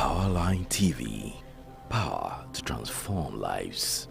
Powerline TV. Power to transform lives.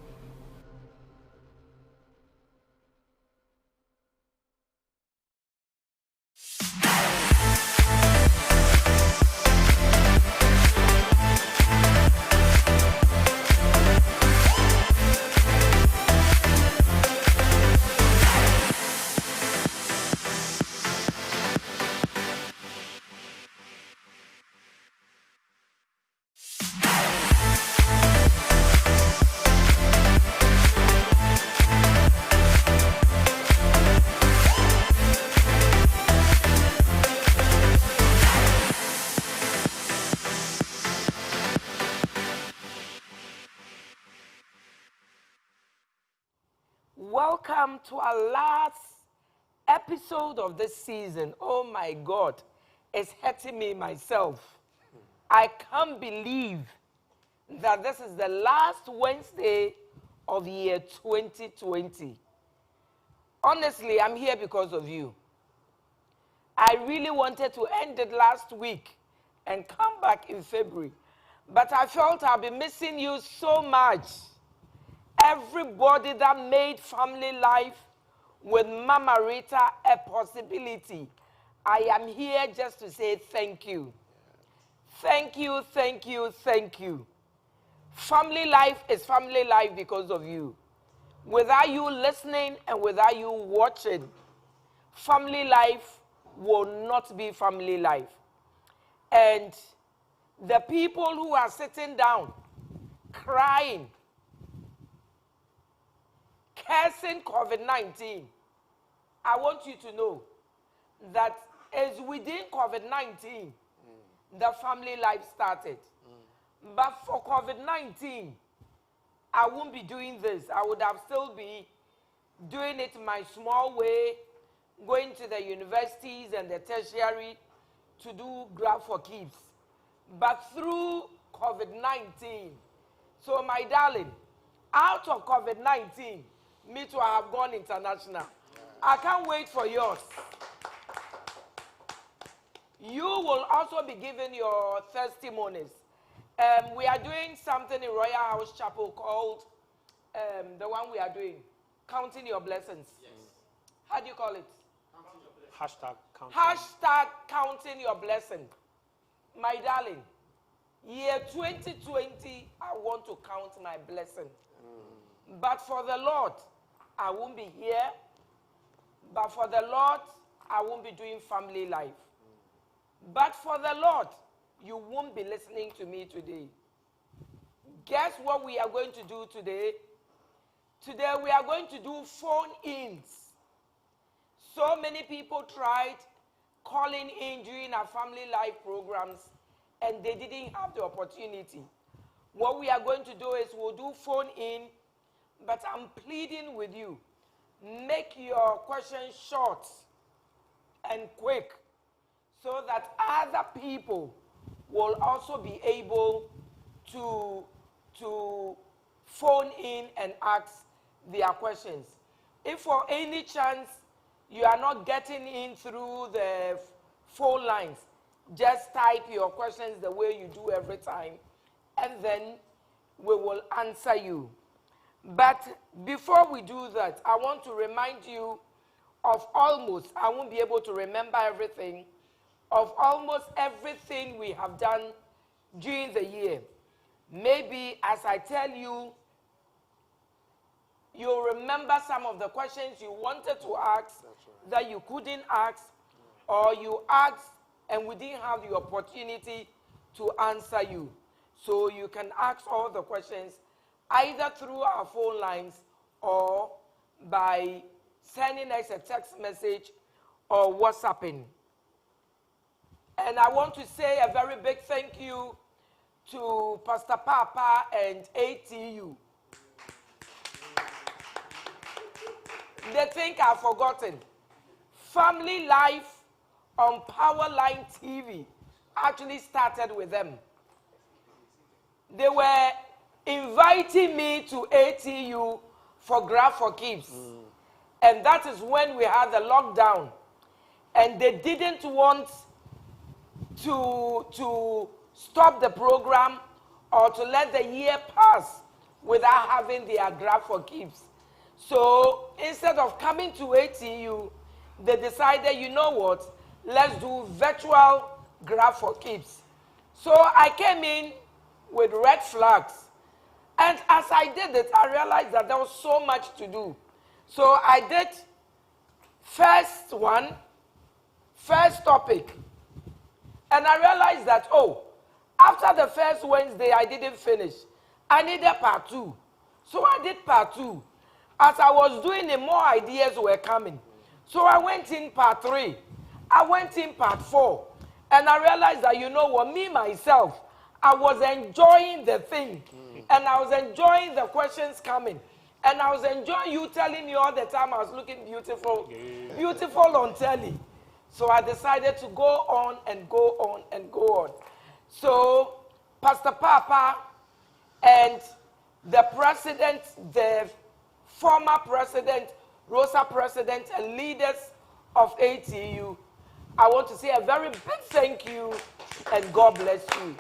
Welcome to our last episode of this season. Oh my God, it's hurting me myself. I can't believe that this is the last Wednesday of year 2020. Honestly, I'm here because of you. I really wanted to end it last week and come back in February, but I felt I'll be missing you so much. Everybody that made family life with Mama Rita a possibility. I am here just to say thank you. Thank you, thank you, thank you. Family life is family life because of you. Without you listening and without you watching, family life will not be family life. And the people who are sitting down, crying, cursing COVID-19, I want you to know that as within COVID-19, the family life started. But for COVID-19, I won't be doing this. I would have still be doing it my small way, going to the universities and the tertiary to do grab for keeps. But through COVID-19, so my darling, out of COVID-19, me too, I have gone international. I can't wait for yours. You will also be giving your testimonies. We are doing something in Royal House Chapel called, the one we are doing, Counting Your Blessings. Yes. How do you call it? Hashtag counting. Hashtag Counting Your Blessing. My darling, year 2020, I want to count my blessing. But for the Lord, I won't be here. But for the Lord, I won't be doing family life. But for the Lord, you won't be listening to me today. Guess what we are going to do today? Today we are going to do phone-ins. So many people tried calling in during our family life programs and they didn't have the opportunity. What we are going to do is we'll do phone-in, but I'm pleading with you. Make your questions short and quick so that other people will also be able to phone in and ask their questions. If for any chance you are not getting in through the phone lines, just type your questions the way you do every time, and then we will answer you. But before we do that, I want to remind you of almost, I won't be able to remember everything, of almost everything we have done during the year. Maybe as I tell you, you'll remember some of the questions you wanted to ask that you couldn't ask, or you asked and we didn't have the opportunity to answer you. So you can ask all the questions either through our phone lines or by sending us a text message or WhatsApping. And I want to say a very big thank you to Pastor Papa and ATU. They think I've forgotten. Family Life on Powerline TV actually started with them. They were inviting me to ATU for Grab for Keeps. And that is when we had the lockdown. And they didn't want to stop the program or to let the year pass without having their graph for keeps. So instead of coming to ATU, they decided, you know what, let's do virtual graph for keeps. So I came in with red flags. And as I did it, I realized that there was so much to do. So I did first topic. And I realized that, after the first Wednesday, I didn't finish. I needed part 2. So I did part 2. As I was doing it, more ideas were coming. So I went in part 3. I went in part 4. And I realized that, you know what, me, myself, I was enjoying the thing. And I was enjoying the questions coming. And I was enjoying you telling me all the time I was looking beautiful, beautiful on telly. So I decided to go on and go on and go on. So Pastor Papa and the president, the former president, Rosa president, and leaders of ATU, I want to say a very big thank you and God bless you.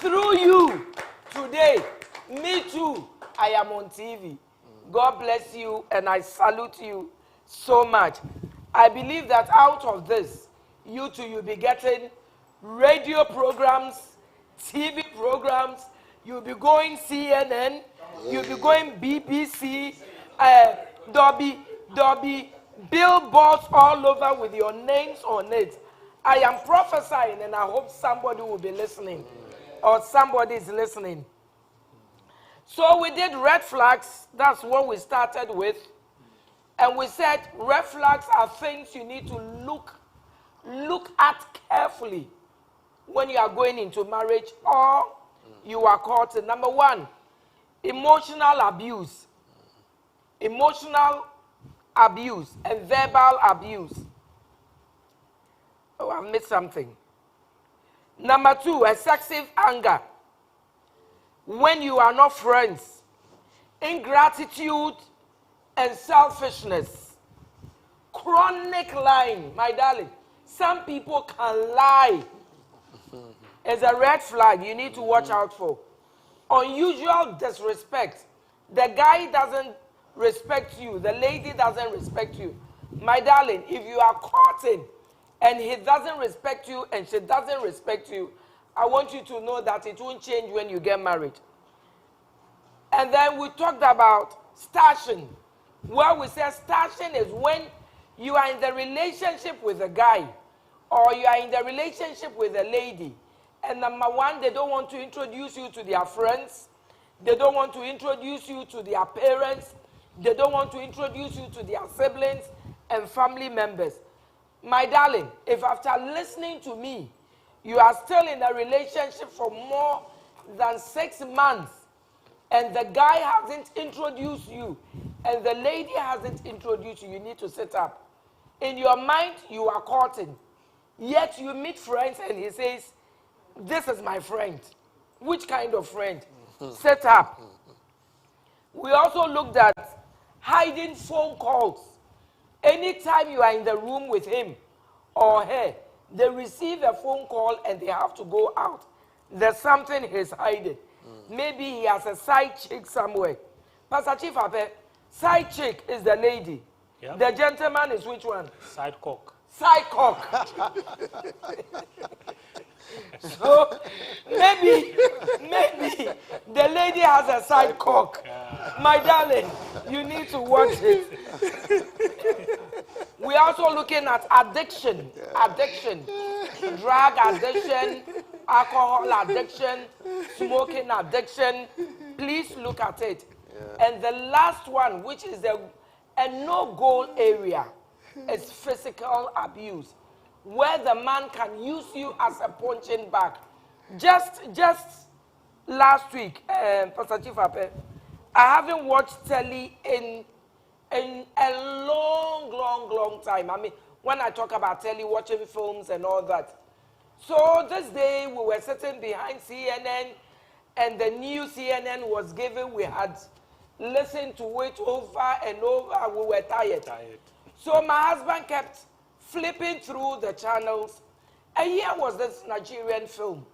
Through you, today, me too, I am on TV. God bless you and I salute you so much. I believe that out of this, you too, you'll be getting radio programs, TV programs, you'll be going CNN, you'll be going BBC, Dobby, billboards all over with your names on it. I am prophesying and I hope somebody will be listening or somebody is listening. So we did red flags. That's what we started with. And we said red flags are things you need to look at carefully when you are going into marriage or you are caught in. Number 1, emotional abuse. Emotional abuse and verbal abuse. Oh, I've missed something. Number 2, excessive anger. When you are not friends. Ingratitude and selfishness. Chronic lying, my darling. Some people can lie. It's a red flag you need to watch out for. Unusual disrespect. The guy doesn't respect you. The lady doesn't respect you. My darling, if you are caught in and he doesn't respect you and she doesn't respect you, I want you to know that it won't change when you get married. And then we talked about stashing. Where we say stashing is when you are in the relationship with a guy or you are in the relationship with a lady. And number 1, they don't want to introduce you to their friends. They don't want to introduce you to their parents. They don't want to introduce you to their siblings and family members. My darling, if after listening to me, you are still in a relationship for more than 6 months, and the guy hasn't introduced you, and the lady hasn't introduced you, you need to sit up. In your mind, you are courting. Yet you meet friends and he says, this is my friend. Which kind of friend? Sit up. We also looked at hiding phone calls. Anytime you are in the room with him or her, they receive a phone call and they have to go out. There's something he's hiding. Maybe he has a side chick somewhere. Pastor Chief Ape, side chick is the lady. Yep. The gentleman is which one? Side cock. Side cock. So maybe the lady has a side cock. My darling, you need to watch it. We're also looking at addiction, drug addiction, alcohol addiction, smoking addiction. Please look at it. And the last one, which is a no-goal area, is physical abuse, where the man can use you as a punching bag. Just last week, Pastor Chief Ape, I haven't watched telly in a long time. I mean, when I talk about telly, watching films and all that. So this day we were sitting behind CNN, and the new CNN was given. We had listened to it over and over. We were tired. So my husband kept flipping through the channels, and here was this Nigerian film.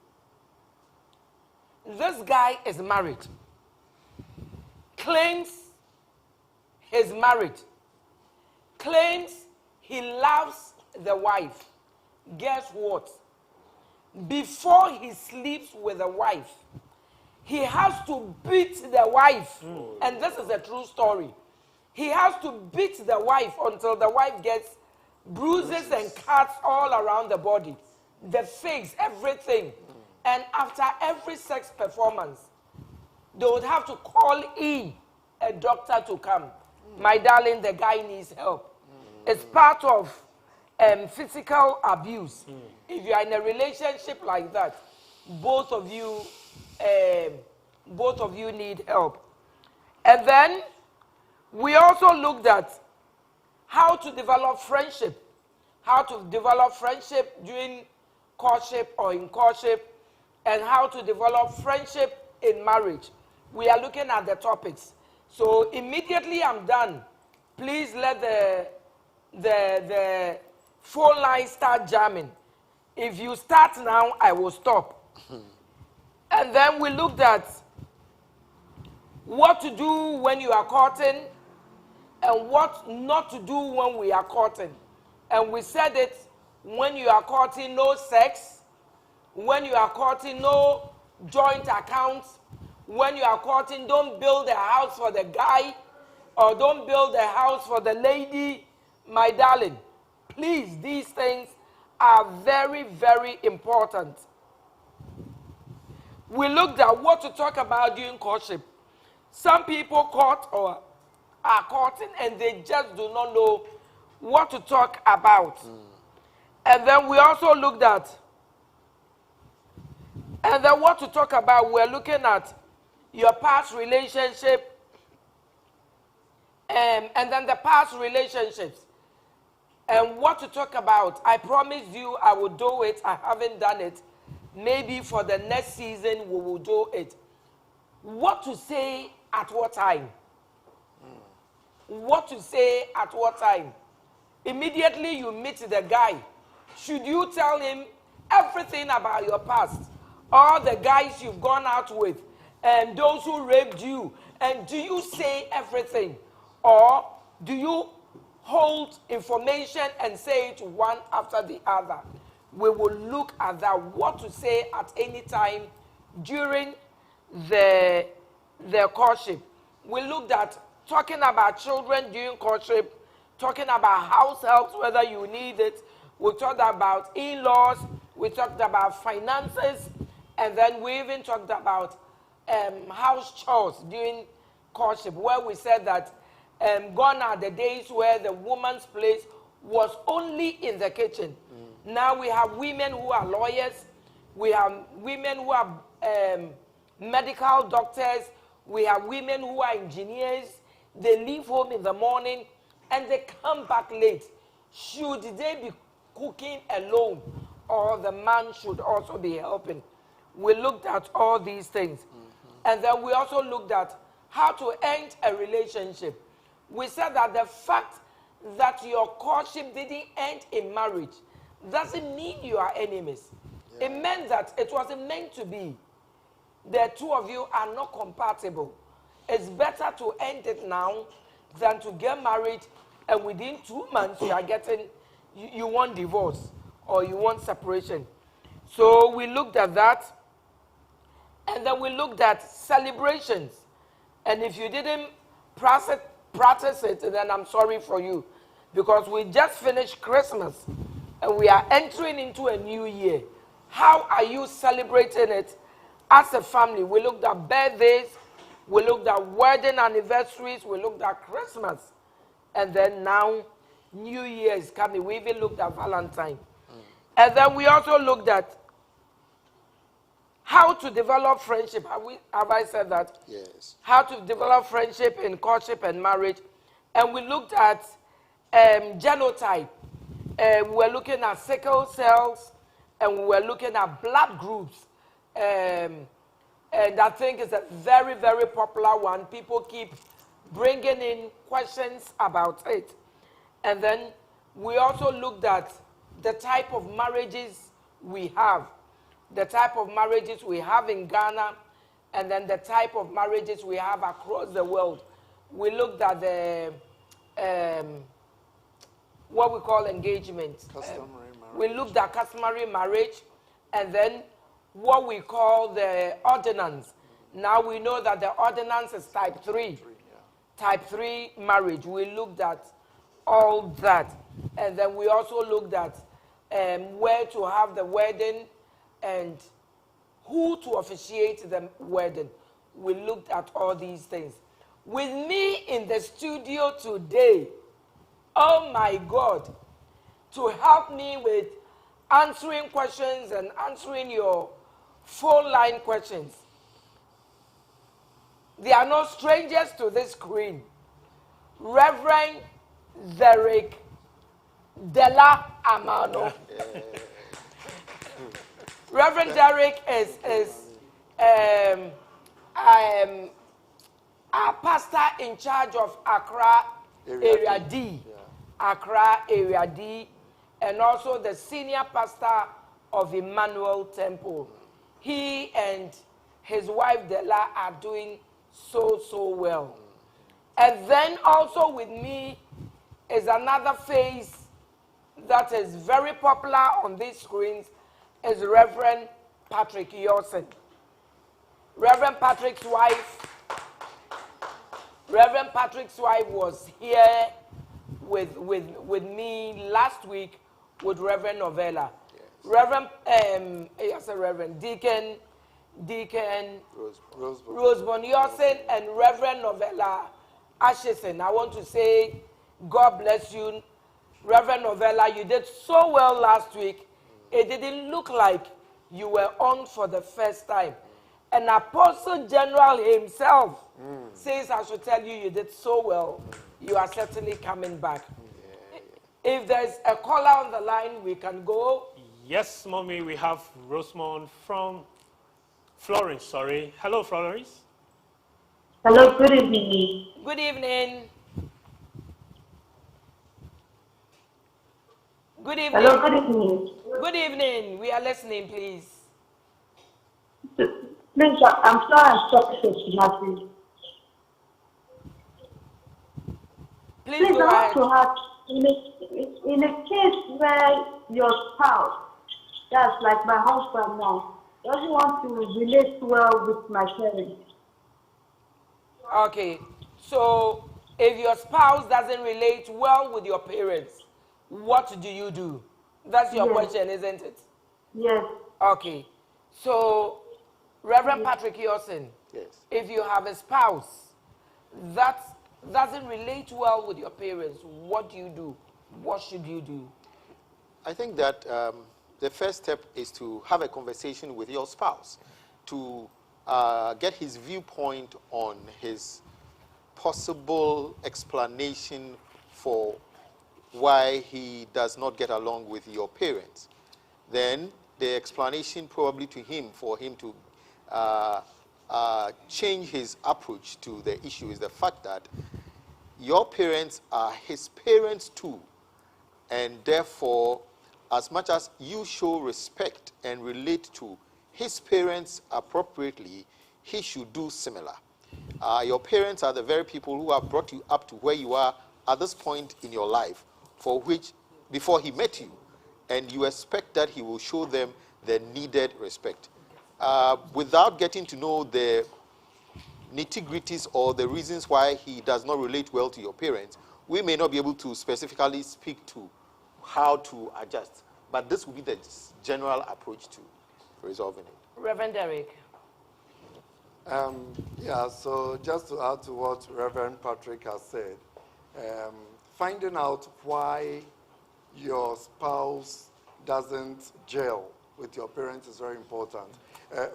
this guy is married, claims he's married, claims he loves the wife. Guess what? Before he sleeps with the wife, he has to beat the wife. And this is a true story. He has to beat the wife until the wife gets bruises and cuts all around the body, the face, everything. And after every sex performance, they would have to call in a doctor to come. My darling, the guy needs help. It's part of physical abuse. If you are in a relationship like that, both of you need help. And then we also looked at how to develop friendship, during courtship or in courtship, and how to develop friendship in marriage. We are looking at the topics. So immediately I'm done, please let the phone line start jamming. If you start now, I will stop. And then we looked at what to do when you are courting and what not to do when we are courting. And we said it, when you are courting, no sex. When you are courting, no joint accounts. When you are courting, don't build a house for the guy or don't build a house for the lady. My darling, please, these things are very, very important. We looked at what to talk about during courtship. Some people court or are courting and they just do not know what to talk about. And then we also looked at, and then what to talk about, we're looking at your past relationship, and then the past relationships. And what to talk about, I promise you I will do it. I haven't done it. Maybe for the next season we will do it. What to say at what time? What to say at what time? Immediately you meet the guy, should you tell him everything about your past? All the guys you've gone out with, and those who raped you, and do you say everything? Or do you hold information and say it one after the other? We will look at that, what to say at any time during the courtship. We looked at talking about children during courtship, talking about house helps, whether you need it. We talked about in-laws, we talked about finances, and then we even talked about house chores during courtship, where we said that gone are the days where the woman's place was only in the kitchen. Now we have women who are lawyers, we have women who are medical doctors, we have women who are engineers. They leave home in the morning and they come back late. Should they be cooking alone, or the man should also be helping? We looked at all these things. And then we also looked at how to end a relationship. We said that the fact that your courtship didn't end in marriage doesn't mean you are enemies. It meant that it wasn't meant to be. The two of you are not compatible. It's better to end it now than to get married and within 2 months you are getting, you want divorce or you want separation. So we looked at that. And then we looked at celebrations. And if you didn't practice it, then I'm sorry for you. Because we just finished Christmas and we are entering into a new year. How are you celebrating it as a family? We looked at birthdays, we looked at wedding anniversaries, we looked at Christmas. And then now, New Year is coming. We even looked at Valentine. And then we also looked at how to develop friendship. Have I said that? Yes. How to develop friendship in courtship and marriage. And we looked at genotype. We're looking at sickle cells, and we're looking at blood groups. And I think it's a very, very popular one. People keep bringing in questions about it. And then we also looked at the type of marriages we have. The type of marriages we have in Ghana, and then the type of marriages we have across the world. We looked at the what we call engagement. Customary marriage. We looked at customary marriage, and then what we call the ordinance. Now we know that the ordinance is type 3. Type 3 marriage. We looked at all that. And then we also looked at where to have the wedding and who to officiate the wedding. We looked at all these things. With me in the studio today, oh my God, to help me with answering questions and answering your phone line questions. They are no strangers to this screen. Reverend Derek Della Amano. Reverend Derek is our pastor in charge of Accra Area D. Accra Area D, and also the senior pastor of Emmanuel Temple. He and his wife Della are doing so well. And then also with me is another face that is very popular on these screens, is Reverend Patrick Yorson. Reverend Patrick's wife was here with me last week with Reverend Novella. Yes. Reverend, Reverend Deacon Roseborn Yorson and Reverend Novella Ashison. I want to say, God bless you. Reverend Novella, you did so well last week. It didn't look like you were on for the first time. And Apostle General himself says, I should tell you, you did so well. You are certainly coming back. If there's a caller on the line, we can go. Yes, Mommy, we have Rosemond from Florence, sorry. Hello, Florence. Hello, good evening. Good evening. Good evening. Hello, good evening. Good evening. We are listening, please. Please, I'm sorry I'm talking. Please I go ahead. want to have, in a case where your spouse, that's like my husband now, doesn't want to relate well with my parents. Okay. So, if your spouse doesn't relate well with your parents, what do you do? That's your question, isn't it? Yes. Okay. So, Reverend Patrick Yorson, if you have a spouse that doesn't relate well with your parents, what do you do? What should you do? I think that the first step is to have a conversation with your spouse to get his viewpoint on his possible explanation for why he does not get along with your parents. Then the explanation probably to him, for him to change his approach to the issue, is the fact that your parents are his parents too. And therefore, as much as you show respect and relate to his parents appropriately, he should do similar. Your parents are the very people who have brought you up to where you are at this point in your life, for which, before he met you, and you expect that he will show them the needed respect. Without getting to know the nitty-gritties or the reasons why he does not relate well to your parents, we may not be able to specifically speak to how to adjust. But this will be the general approach to resolving it. Reverend Derek. So just to add to what Reverend Patrick has said, finding out why your spouse doesn't gel with your parents is very important.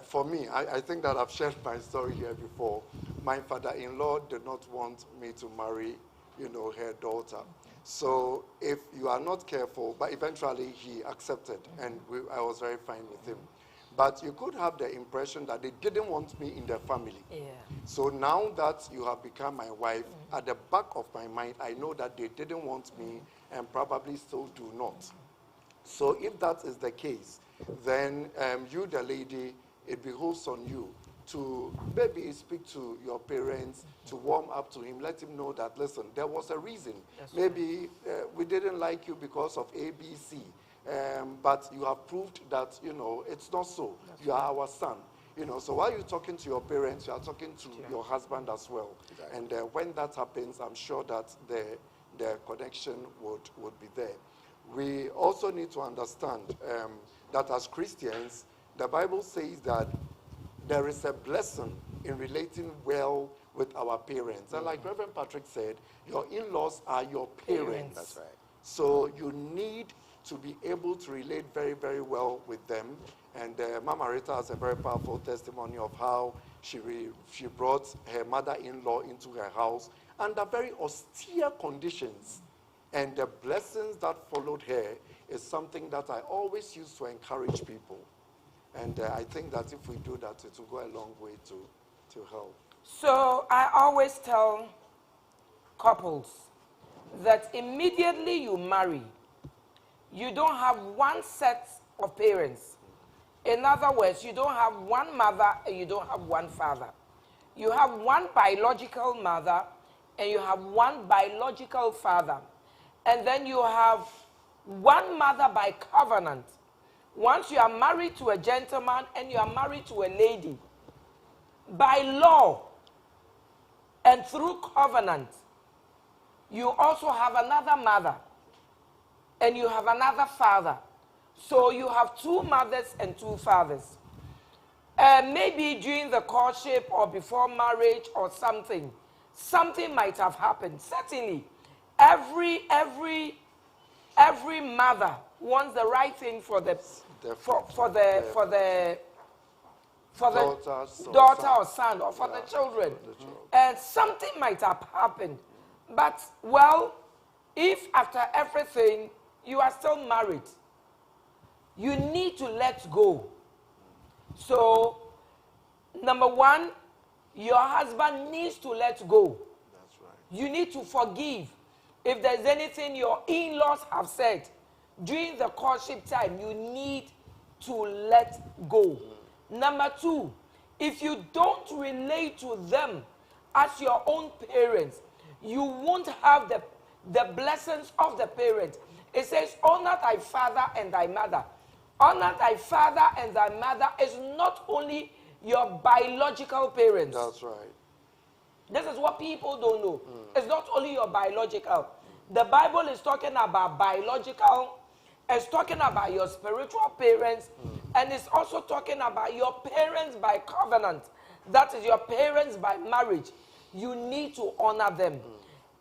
For me, I think that I've shared my story here before. My father-in-law did not want me to marry, her daughter. So if you are not careful, but eventually he accepted, and I was very fine with him. But you could have the impression that they didn't want me in their family. Yeah. So now that you have become my wife, at the back of my mind, I know that they didn't want me and probably still do not. So if that is the case, then you, the lady, it behoves on you to maybe speak to your parents, to warm up to him, let him know that, listen, there was a reason. Maybe we didn't like you because of A, B, C, but you have proved that, it's not so. You are our son. So while you're talking to your parents, you are talking to your husband as well. Exactly. And when that happens, I'm sure that the connection would be there. We also need to understand that as Christians, the Bible says that there is a blessing in relating well with our parents. And like Reverend Patrick said, your in-laws are your parents. That's right. So you need to be able to relate very, very well with them. And Mama Rita has a very powerful testimony of how she brought her mother-in-law into her house under very austere conditions. And the blessings that followed her is something that I always use to encourage people. And I think that if we do that, it will go a long way to help. So I always tell couples that immediately you marry, you don't have one set of parents. In other words, you don't have one mother and you don't have one father. You have one biological mother and you have one biological father. And then you have one mother by covenant. Once you are married to a gentleman and you are married to a lady, by law and through covenant, you also have another mother and you have another father. So you have two mothers and two fathers. Maybe during the courtship or before marriage or something might have happened. Certainly, every mother wants the right thing for the daughter or son or for the children. And something might have happened. But, well, if after everything you are still married, you need to let go. So, number one, your husband needs to let go. That's right. You need to forgive. If there's anything your in-laws have said during the courtship time, you need to let go. Number two, if you don't relate to them as your own parents, you won't have the blessings of the parents. It says, honor thy father and thy mother. Honor thy father and thy mother is not only your biological parents. That's right. This is what people don't know. It's not only your biological. The Bible is talking about biological. It's talking about your spiritual parents. And it's also talking about your parents by covenant. That is your parents by marriage. You need to honor them.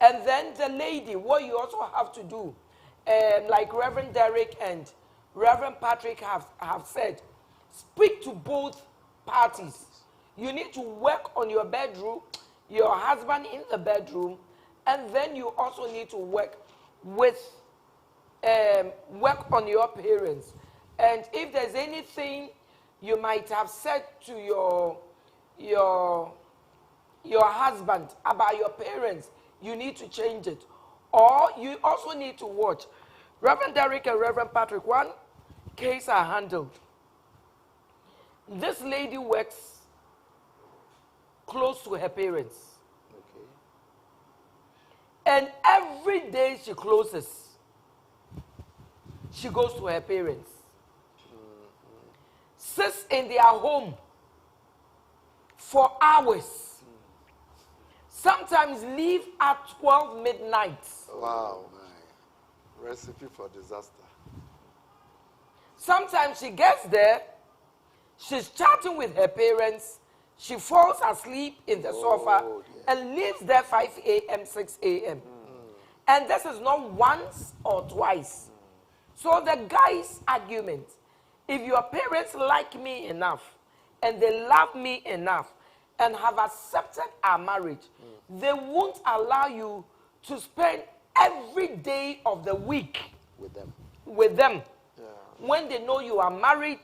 And then the lady, what you also have to do, like Reverend Derek and Reverend Patrick have said, speak to both parties. You need to work on your bedroom, your husband in the bedroom, and then you also need to work on your parents. And if there's anything you might have said to your husband about your parents, you need to change it. Or you also need to watch. Reverend Derek and Reverend Patrick, one case I handled. This lady works close to her parents. Okay. And every day she closes, she goes to her parents. Sits in their home for hours. Sometimes leave at 12 midnight. Wow. Recipe for disaster. Sometimes she gets there, she's chatting with her parents, she falls asleep in the sofa and leaves there 5 a.m., 6 a.m. And this is not once or twice. So the guy's argument, if your parents like me enough and they love me enough and have accepted our marriage, they won't allow you to spend every day of the week with them. Yeah. When they know you are married,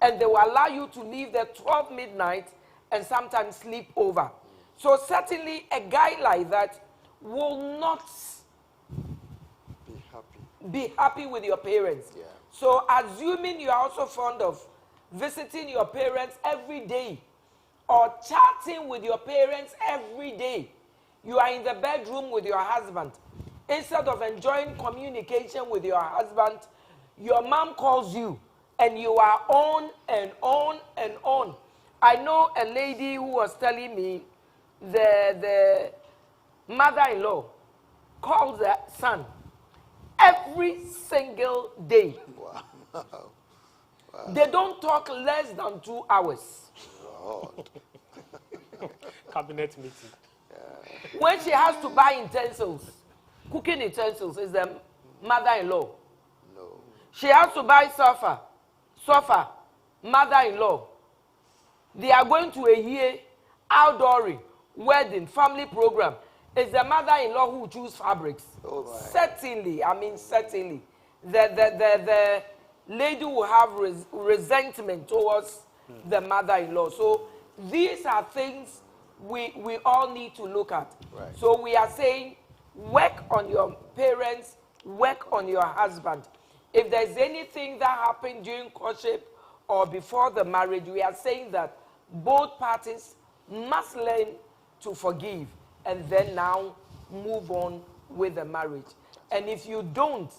and they will allow you to leave there 12 midnight and sometimes sleep over. So certainly a guy like that will not be happy with your parents. Yeah. So assuming you are also fond of visiting your parents every day, or chatting with your parents every day. You are in the bedroom with your husband. Instead of enjoying communication with your husband, your mom calls you and you are on and on and on. I know a lady who was telling me the mother-in-law calls the son every single day. Wow. They don't talk less than 2 hours. Lord. Cabinet meeting. When she has to buy utensils, cooking utensils, is the mother-in-law. No. She has to buy sofa, mother-in-law. They are going to a year outdooring, wedding, family program. It's the mother-in-law who choose fabrics. Oh my. Certainly, I mean certainly. The lady will have resentment towards the mother-in-law. So these are things we all need to look at. Right. So we are saying, work on your parents, work on your husband. If there's anything that happened during courtship or before the marriage, we are saying that both parties must learn to forgive and then now move on with the marriage. And if you don't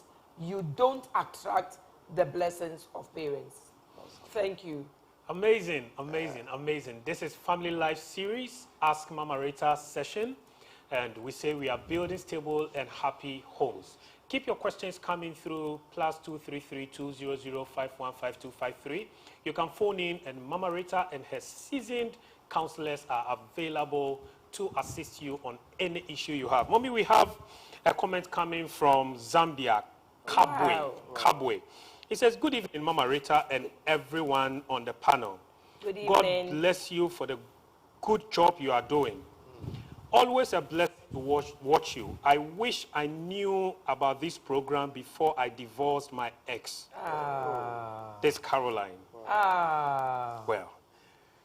attract the blessings of parents. Thank you. Amazing, amazing, amazing. This is Family Life Series, Ask Mama Rita session. And we say we are building stable and happy homes. Keep your questions coming through +233-200-515253. You can phone in and Mama Rita and her seasoned counselors are available to assist you on any issue you have. Mommy, we have a comment coming from Zambia, Kabwe. Wow. Kabwe. He says, good evening, Mama Rita and everyone on the panel. Good God evening. bless you for the good job you are doing. Always a blessing to watch you. I wish I knew about this program before I divorced my ex. This Caroline. Well,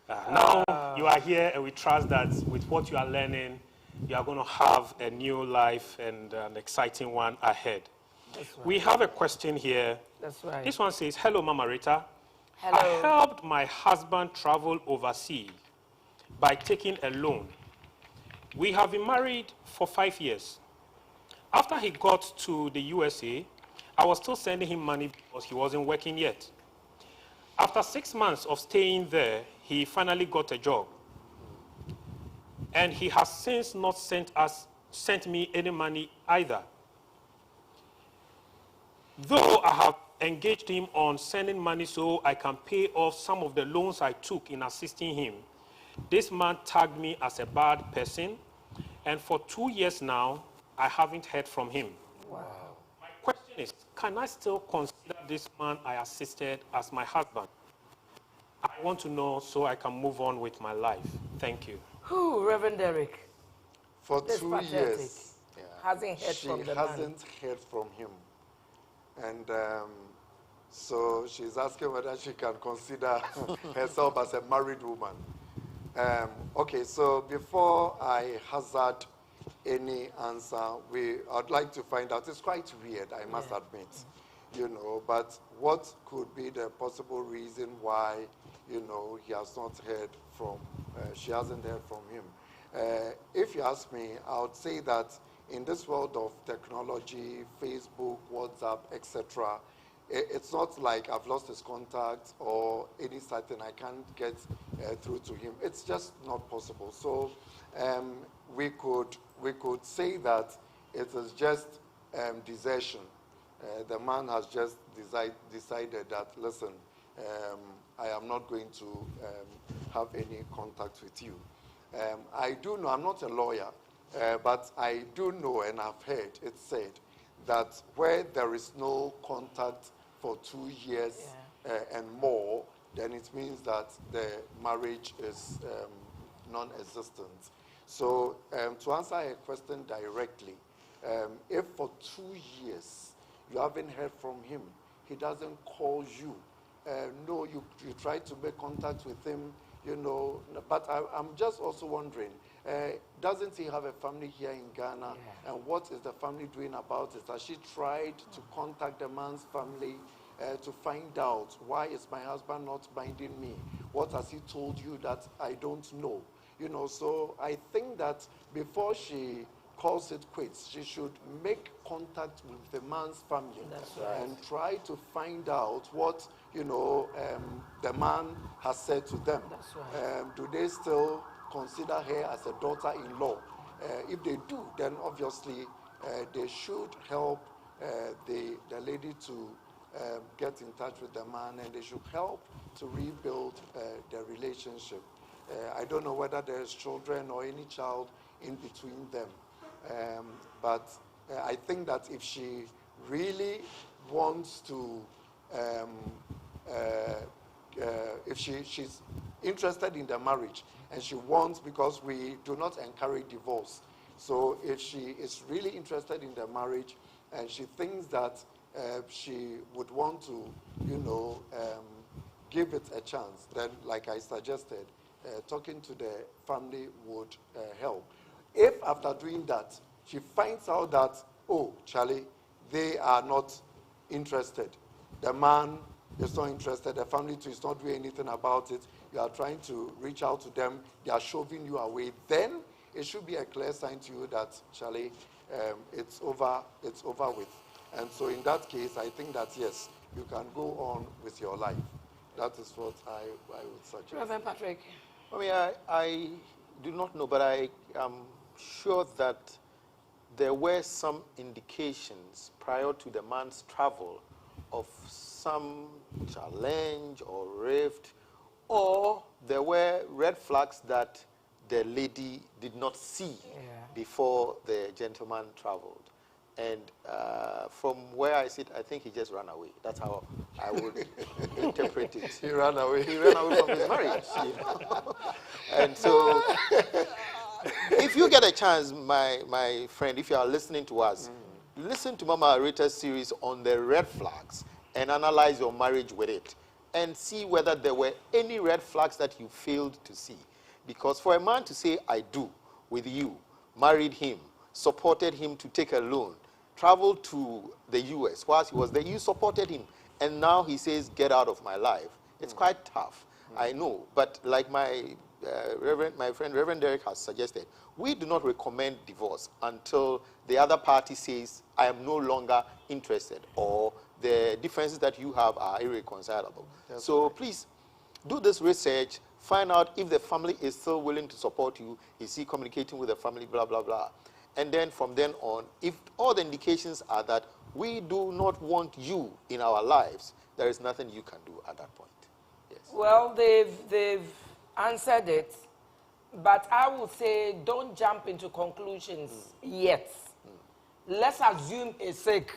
now you are here and we trust that with what you are learning, you are going to have a new life and an exciting one ahead. Right. We have a question here. That's right. This one says, hello, Mama Rita. Hello. I helped my husband travel overseas by taking a loan. We have been married for 5 years. After he got to the USA, I was still sending him money because he wasn't working yet. After 6 months of staying there, he finally got a job. And he has since not sent me any money either. Though I have engaged him on sending money so I can pay off some of the loans I took in assisting him, this man tagged me as a bad person, and for 2 years now, I haven't heard from him. Wow. My question is, can I still consider this man I assisted as my husband? I want to know so I can move on with my life. Thank you. Whew, Reverend Derek. For This 2 pathetic. years, Hasn't heard she from the hasn't heard from him. And so she's asking whether she can consider herself as a married woman. Okay, so before I hazard any answer, I'd like to find out. It's quite weird, I must admit, you know, but what could be the possible reason why, you know, he has not heard from, she hasn't heard from him? If you ask me, I would say that in this world of technology, Facebook, WhatsApp, etc., it's not like I've lost his contact or any certain I can't get through to him. It's just not possible. So we could say that it is just desertion. The man has just decided that, listen, I am not going to have any contact with you. I do know, I'm not a lawyer, but I do know and I've heard it said that where there is no contact for 2 years and more, then it means that the marriage is non-existent. So to answer a question directly, if for 2 years you haven't heard from him, he doesn't call you, no, you try to make contact with him, you know, but I'm just also wondering, doesn't he have a family here in Ghana? And what is the family doing about it? Has she tried to contact the man's family to find out, why is my husband not minding me? What has he told you that I don't know? You know, so I think that before she calls it quits, she should make contact with the man's family. That's right. And try to find out what, you know, the man has said to them. That's right. Do they still consider her as a daughter-in-law? If they do, then obviously they should help the lady to get in touch with the man, and they should help to rebuild the relationship. I don't know whether there's children or any child in between them, but I think that if she really wants to, if she's interested in the marriage and she wants, because we do not encourage divorce, so if she is really interested in the marriage and she thinks that she would want to, you know, give it a chance, then like I suggested, talking to the family would help. If after doing that, she finds out that, oh, Charlie, they are not interested, the man is not interested, the family too is not doing anything about it, you are trying to reach out to them, they are shoving you away, then it should be a clear sign to you that, Charlie, it's over with. And so in that case, I think that, yes, you can go on with your life. That is what I would suggest. Reverend Patrick. I mean, I do not know, but I am sure that there were some indications prior to the man's travel of some challenge or rift, or there were red flags that the lady did not see before the gentleman traveled. And from where I sit, I think he just ran away. That's how I would interpret it. He ran away. He ran away from his marriage. You know? And so, if you get a chance, my friend, if you are listening to us, listen to Mama Rita's series on the red flags and analyze your marriage with it and see whether there were any red flags that you failed to see. Because for a man to say, I do, with you, married him, supported him to take a loan, traveled to the U.S. whilst he was there, you supported him, and now he says, get out of my life. It's quite tough, I know. But like my friend Reverend Derek has suggested, we do not recommend divorce until the other party says, I am no longer interested, or the differences that you have are irreconcilable. So please, do this research, find out if the family is still willing to support you, is he communicating with the family, blah, blah, blah. And then from then on, if all the indications are that we do not want you in our lives, there is nothing you can do at that point. Yes. Well, they've answered it, but I would say don't jump into conclusions yet. Let's assume he's sick.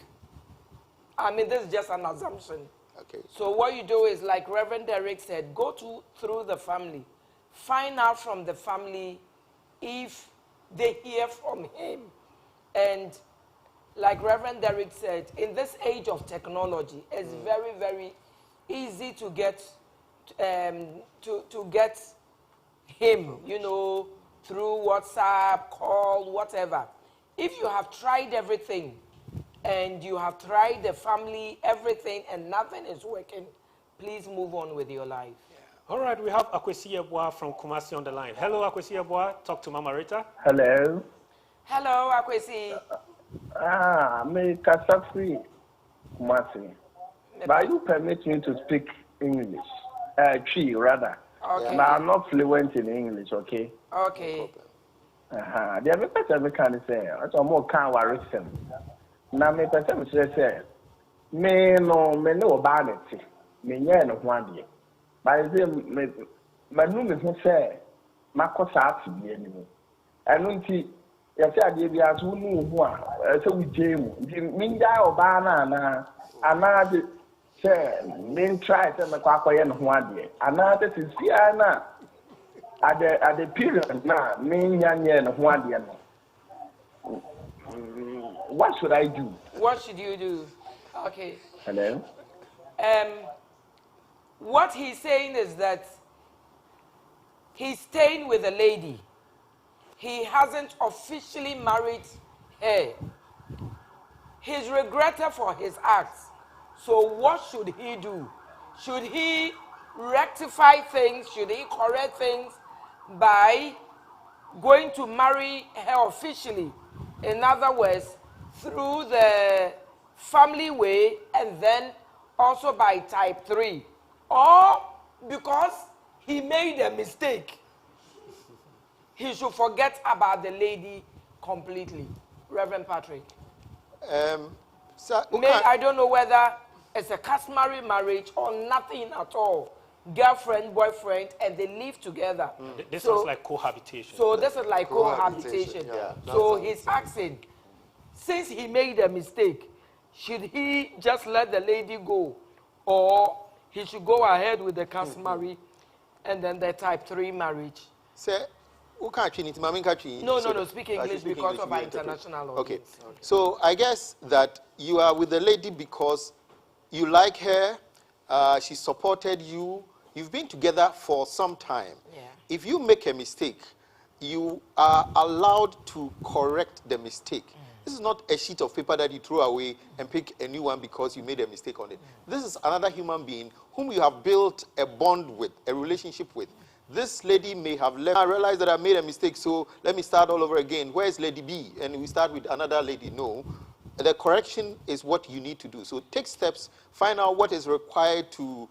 I mean, this is just an assumption. Okay. So what you do is, like Reverend Derek said, go through the family. Find out from the family if they hear from him. And like Reverend Derek said, in this age of technology, it's very, very easy to get to get him, you know, through WhatsApp, call, whatever. If you have tried everything and you have tried the family, everything, and nothing is working, please move on with your life. All right, we have Akwesi Yeboah from Kumasi on the line. Hello, Akwesi Yeboah. Talk to Mama Rita. Hello. Hello, Akwesi. Me Kasafri Kumasi. But you permit me to speak English. Tree, rather. Okay. Now, I'm not fluent in English, okay? Okay. The other person we can say, I'm more kind of listen. Now, me person say, me no about it. Me no one day. But I say, me who say, my course out to be anymore. I don't see. You say I give you as who know one. So we jam. Minja or banana, another say, men try to make a quiet one day. Another is here now. At the period now, men young and one day. What should I do? What should you do? Okay. Hello? What he's saying is that he's staying with a lady. He hasn't officially married her. He's regretted for his acts. So what should he do? Should he rectify things? Should he correct things by going to marry her officially? In other words, through the family way and then also by type 3. Or because he made a mistake, he should forget about the lady completely. Reverend Patrick. Sir, I don't know whether it's a customary marriage or nothing at all. Girlfriend, boyfriend, and they live together. This is like cohabitation. So this is like cohabitation. Yeah, so he's asking, since he made a mistake, should he just let the lady go, or he should go ahead with the customary and then the type 3 marriage? Sir, No, speak English because of our international audience. Okay. So I guess that you are with the lady because you like her, she supported you, you've been together for some time. Yeah. If you make a mistake, you are allowed to correct the mistake. This is not a sheet of paper that you throw away and pick a new one because you made a mistake on it. This is another human being whom you have built a bond with, a relationship with. This lady may have left. I realized that I made a mistake, so let me start all over again. Where is Lady B? And we start with another lady. No. The correction is what you need to do. So take steps, find out what is required to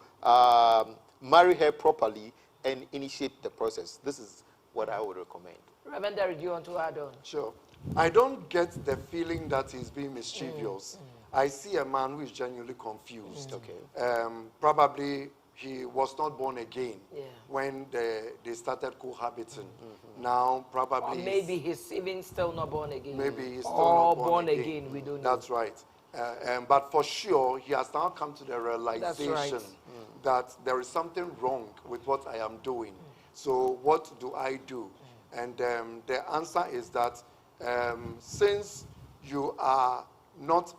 marry her properly, and initiate the process. This is what I would recommend. Reverend Derry, do you want to add on? Sure. I don't get the feeling that he's being mischievous. I see a man who is genuinely confused. Okay. Probably he was not born again Yeah. when they started cohabiting. Now, probably... Or maybe he's even still not born again. Maybe he's still or not born again. We don't know. That's right. But for sure, he has now come to the realization that there is something wrong with what I am doing. So what do I do? And the answer is that since you are not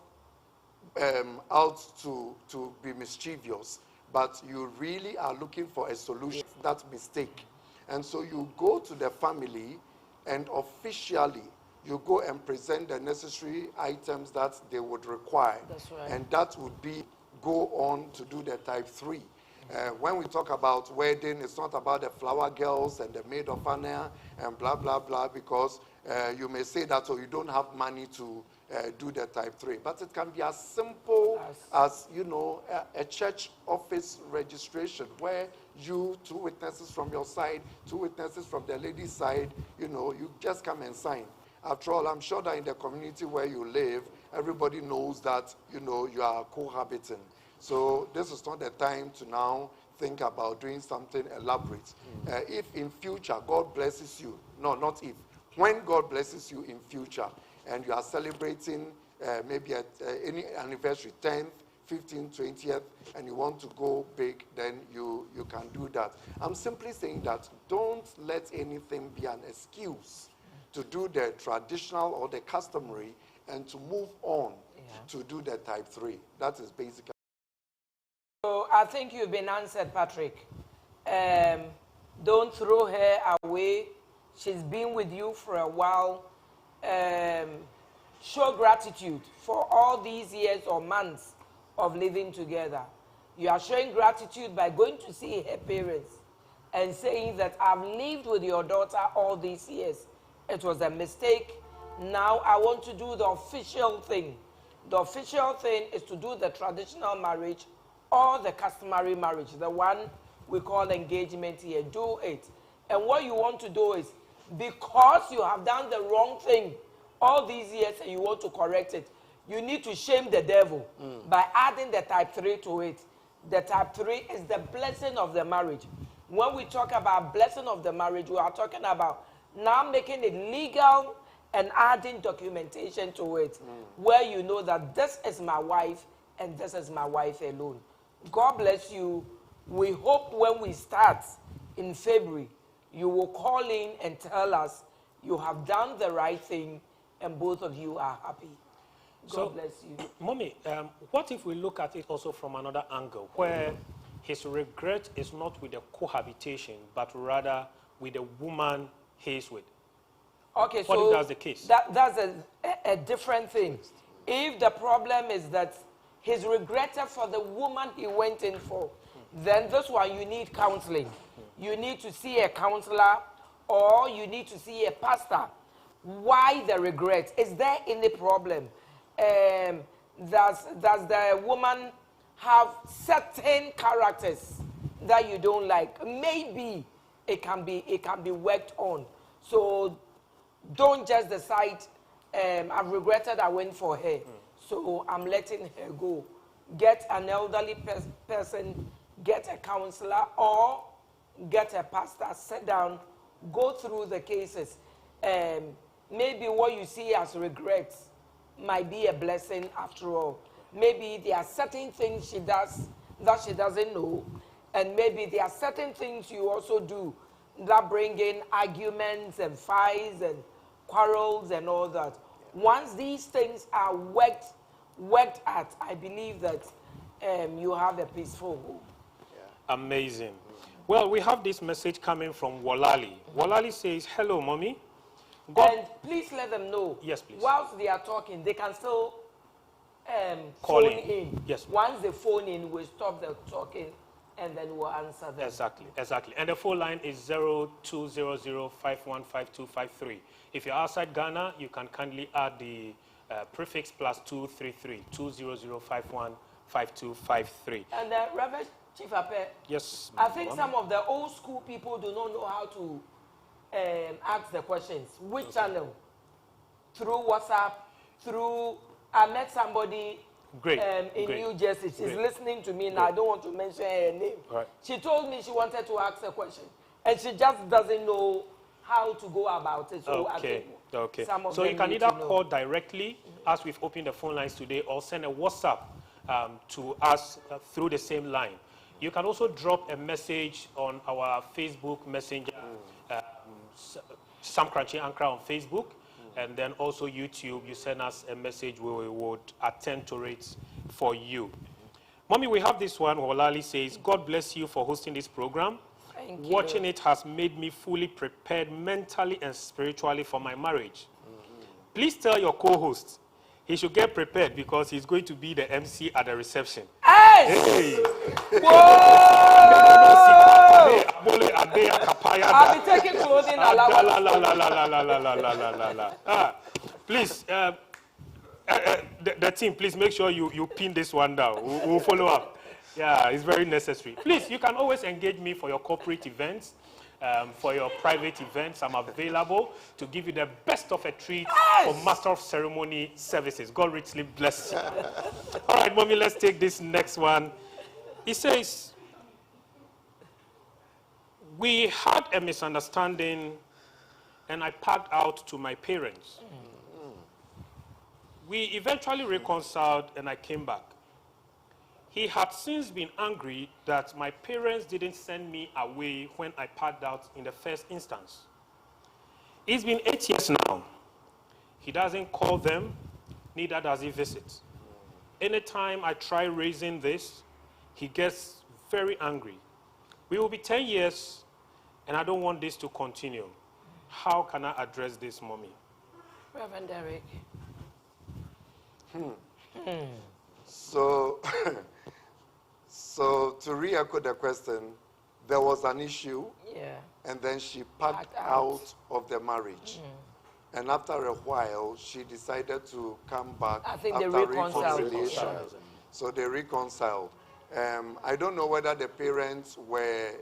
out to be mischievous, but you really are looking for a solution to that mistake. And so you go to the family and officially you go and present the necessary items that they would require. That's right. And that would be go on to do the type 3. When we talk about wedding, it's not about the flower girls and the maid of honor and blah, blah, blah, because you may say that, so you don't have money to do the type 3. But it can be as simple as, you know, a church office registration where you, 2 witnesses from your side, 2 witnesses from the lady's side, you know, you just come and sign. After all, I'm sure that in the community where you live, everybody knows that, you know, you are cohabiting. So this is not the time to now think about doing something elaborate. If in future God blesses you, no, not if, when God blesses you in future, and you are celebrating maybe at any anniversary, 10th, 15th, 20th, and you want to go big, then you can do that. I'm simply saying that don't let anything be an excuse to do the traditional or the customary and to move on to do the type 3. That is basically. So I think you've been answered, Patrick. Don't throw her away. She's been with you for a while. Show gratitude for all these years or months of living together. You are showing gratitude by going to see her parents and saying that I've lived with your daughter all these years. It was a mistake. Now I want to do the official thing. The official thing is to do the traditional marriage or the customary marriage, the one we call engagement here. Do it. And what you want to do is, because you have done the wrong thing all these years and you want to correct it, you need to shame the devil by adding the type 3 to it. The type 3 is the blessing of the marriage. When we talk about blessing of the marriage, we are talking about now making it legal and adding documentation to it, where you know that this is my wife and this is my wife alone. God bless you. We hope when we start in February, you will call in and tell us you have done the right thing and both of you are happy. God bless you. Mommy, what if we look at it also from another angle, where his regret is not with the cohabitation, but rather with the woman he's with? Okay, what so if that's the case? That's a different thing. If the problem is that he's regretted for the woman he went in for, then this one you need counseling. You need to see a counselor or you need to see a pastor. Why the regret? Is there any problem? Does the woman have certain characters that you don't like? Maybe it can be worked on. So don't just decide, I've regretted I went for her, so I'm letting her go. Get an elderly person, get a counselor, or get a pastor, sit down, go through the cases. Maybe what you see as regrets might be a blessing after all. Maybe there are certain things she does that she doesn't know, and maybe there are certain things you also do that bring in arguments and fights and quarrels and all that. Once these things are worked at, I believe that you have a peaceful home. Amazing. Well, we have this message coming from Walali. Walali says, hello, mommy. And please let them know. Yes, please. Whilst they are talking, they can still Call phone in. in. Yes. Once they phone in, we'll stop the talking and then we'll answer them. Exactly. And the phone line is 0200-515253. If you're outside Ghana, you can kindly add the prefix +233 200-515253. And Reverend Chief Ape, Yes. I think some of the old school people do not know how to ask the questions. Which channel? Through WhatsApp? Through, I met somebody in New Jersey. She's listening to me now. I don't want to mention her name. Right. She told me she wanted to ask a question. And she just doesn't know how to go about it. So I think So you can either call directly, as we've opened the phone lines today, or send a WhatsApp to us through the same line. You can also drop a message on our Facebook Messenger, Sam Crunchy Ankara on Facebook, and then also YouTube. You send us a message, we would attend to it for you. Mommy, we have this one. Olali says, God bless you for hosting this program. Thank you. Watching it has made me fully prepared mentally and spiritually for my marriage. Please tell your co-host he should get prepared because he's going to be the MC at the reception. Hey! Whoa! I'll be taking clothing allowance. Please, the team, please make sure you pin this one down. We'll follow up. Yeah, it's very necessary. Please, you can always engage me for your corporate events. For your private events, I'm available to give you the best of a treat for Master of Ceremony services. God richly bless you. All right, mommy, let's take this next one. He says, we had a misunderstanding and I packed out to my parents. We eventually reconciled and I came back. He had since been angry that my parents didn't send me away when I packed out in the first instance. It's been 8 years now. He doesn't call them, neither does he visit. Anytime I try raising this, he gets very angry. We will be 10 years, and I don't want this to continue. How can I address this, mommy? Reverend Derek. So to re-echo the question, there was an issue, and then she packed out of the marriage. And after a while, she decided to come back after reconciliation. So they reconciled. I don't know whether the parents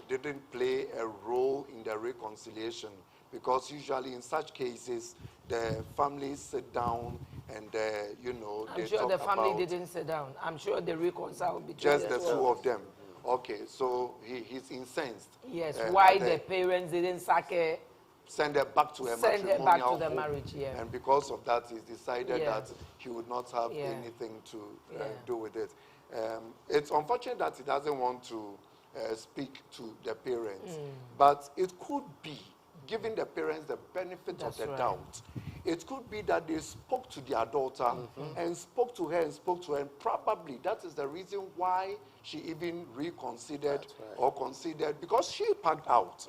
didn't play a role in the reconciliation, because usually in such cases, the families sit down and, I'm sure the family didn't sit down. I'm sure they reconciled between just the two of them. Okay, so he's incensed. Yes, why the parents didn't send her back to her marriage, And because of that, he decided that he would not have anything to do with it. It's unfortunate that he doesn't want to speak to the parents, but it could be, giving the parents the benefit of the doubt, it could be that they spoke to their daughter and spoke to her, and probably that is the reason why she even reconsidered or considered, because she packed out.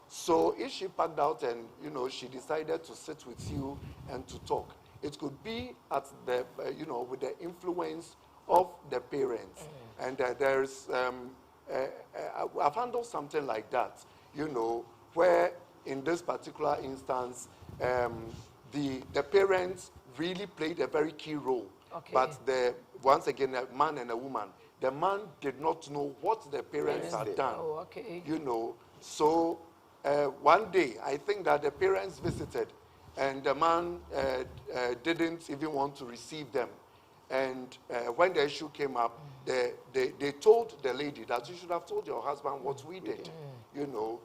So if she packed out and, she decided to sit with you and to talk, it could be at the, with the influence of the parents. And there's I've handled something like that, you know, where in this particular instance, the parents really played a very key role. Okay. But once again, a man and a woman, the man did not know what the parents had done. Oh, okay. You know, so one day, I think that the parents visited, and the man didn't even want to receive them. And when the issue came up, they told the lady that you should have told your husband what we did, you know.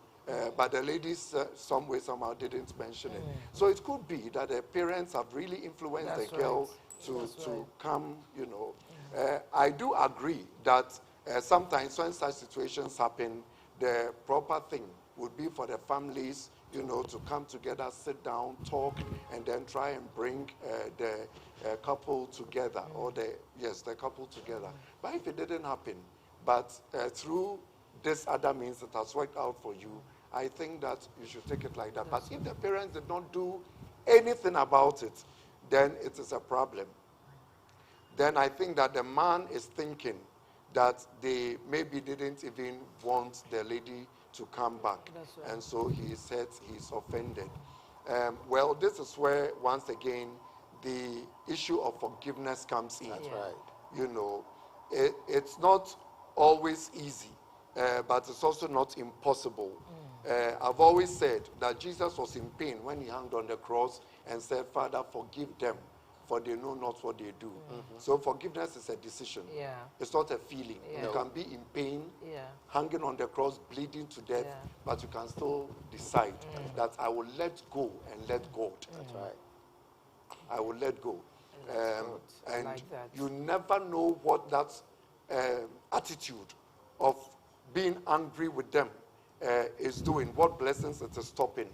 But the ladies, some way, somehow, didn't mention it. So it could be that the parents have really influenced the girl to come, you know. I do agree that sometimes when such situations happen, the proper thing would be for the families, you know, to come together, sit down, talk, and then try and bring the couple together, or the couple together. But if it didn't happen, but through this other means that has worked out for you, I think that you should take it like that. But if the parents did not do anything about it, then it is a problem. Then I think that the man is thinking that they maybe didn't even want the lady to come back. Right. And so he said he's offended. Well, this is where, once again, the issue of forgiveness comes in. That's right. You know, it's not always easy, but it's also not impossible. I've always said that Jesus was in pain when he hung on the cross and said, Father, forgive them, for they know not what they do. So forgiveness is a decision. Yeah. It's not a feeling. Yeah. You can be in pain, Yeah. hanging on the cross, bleeding to death, but you can still decide that I will let go and let God. That's right. I will let go. And like that. you never know what that attitude of being angry with them is doing, what blessings it is stopping.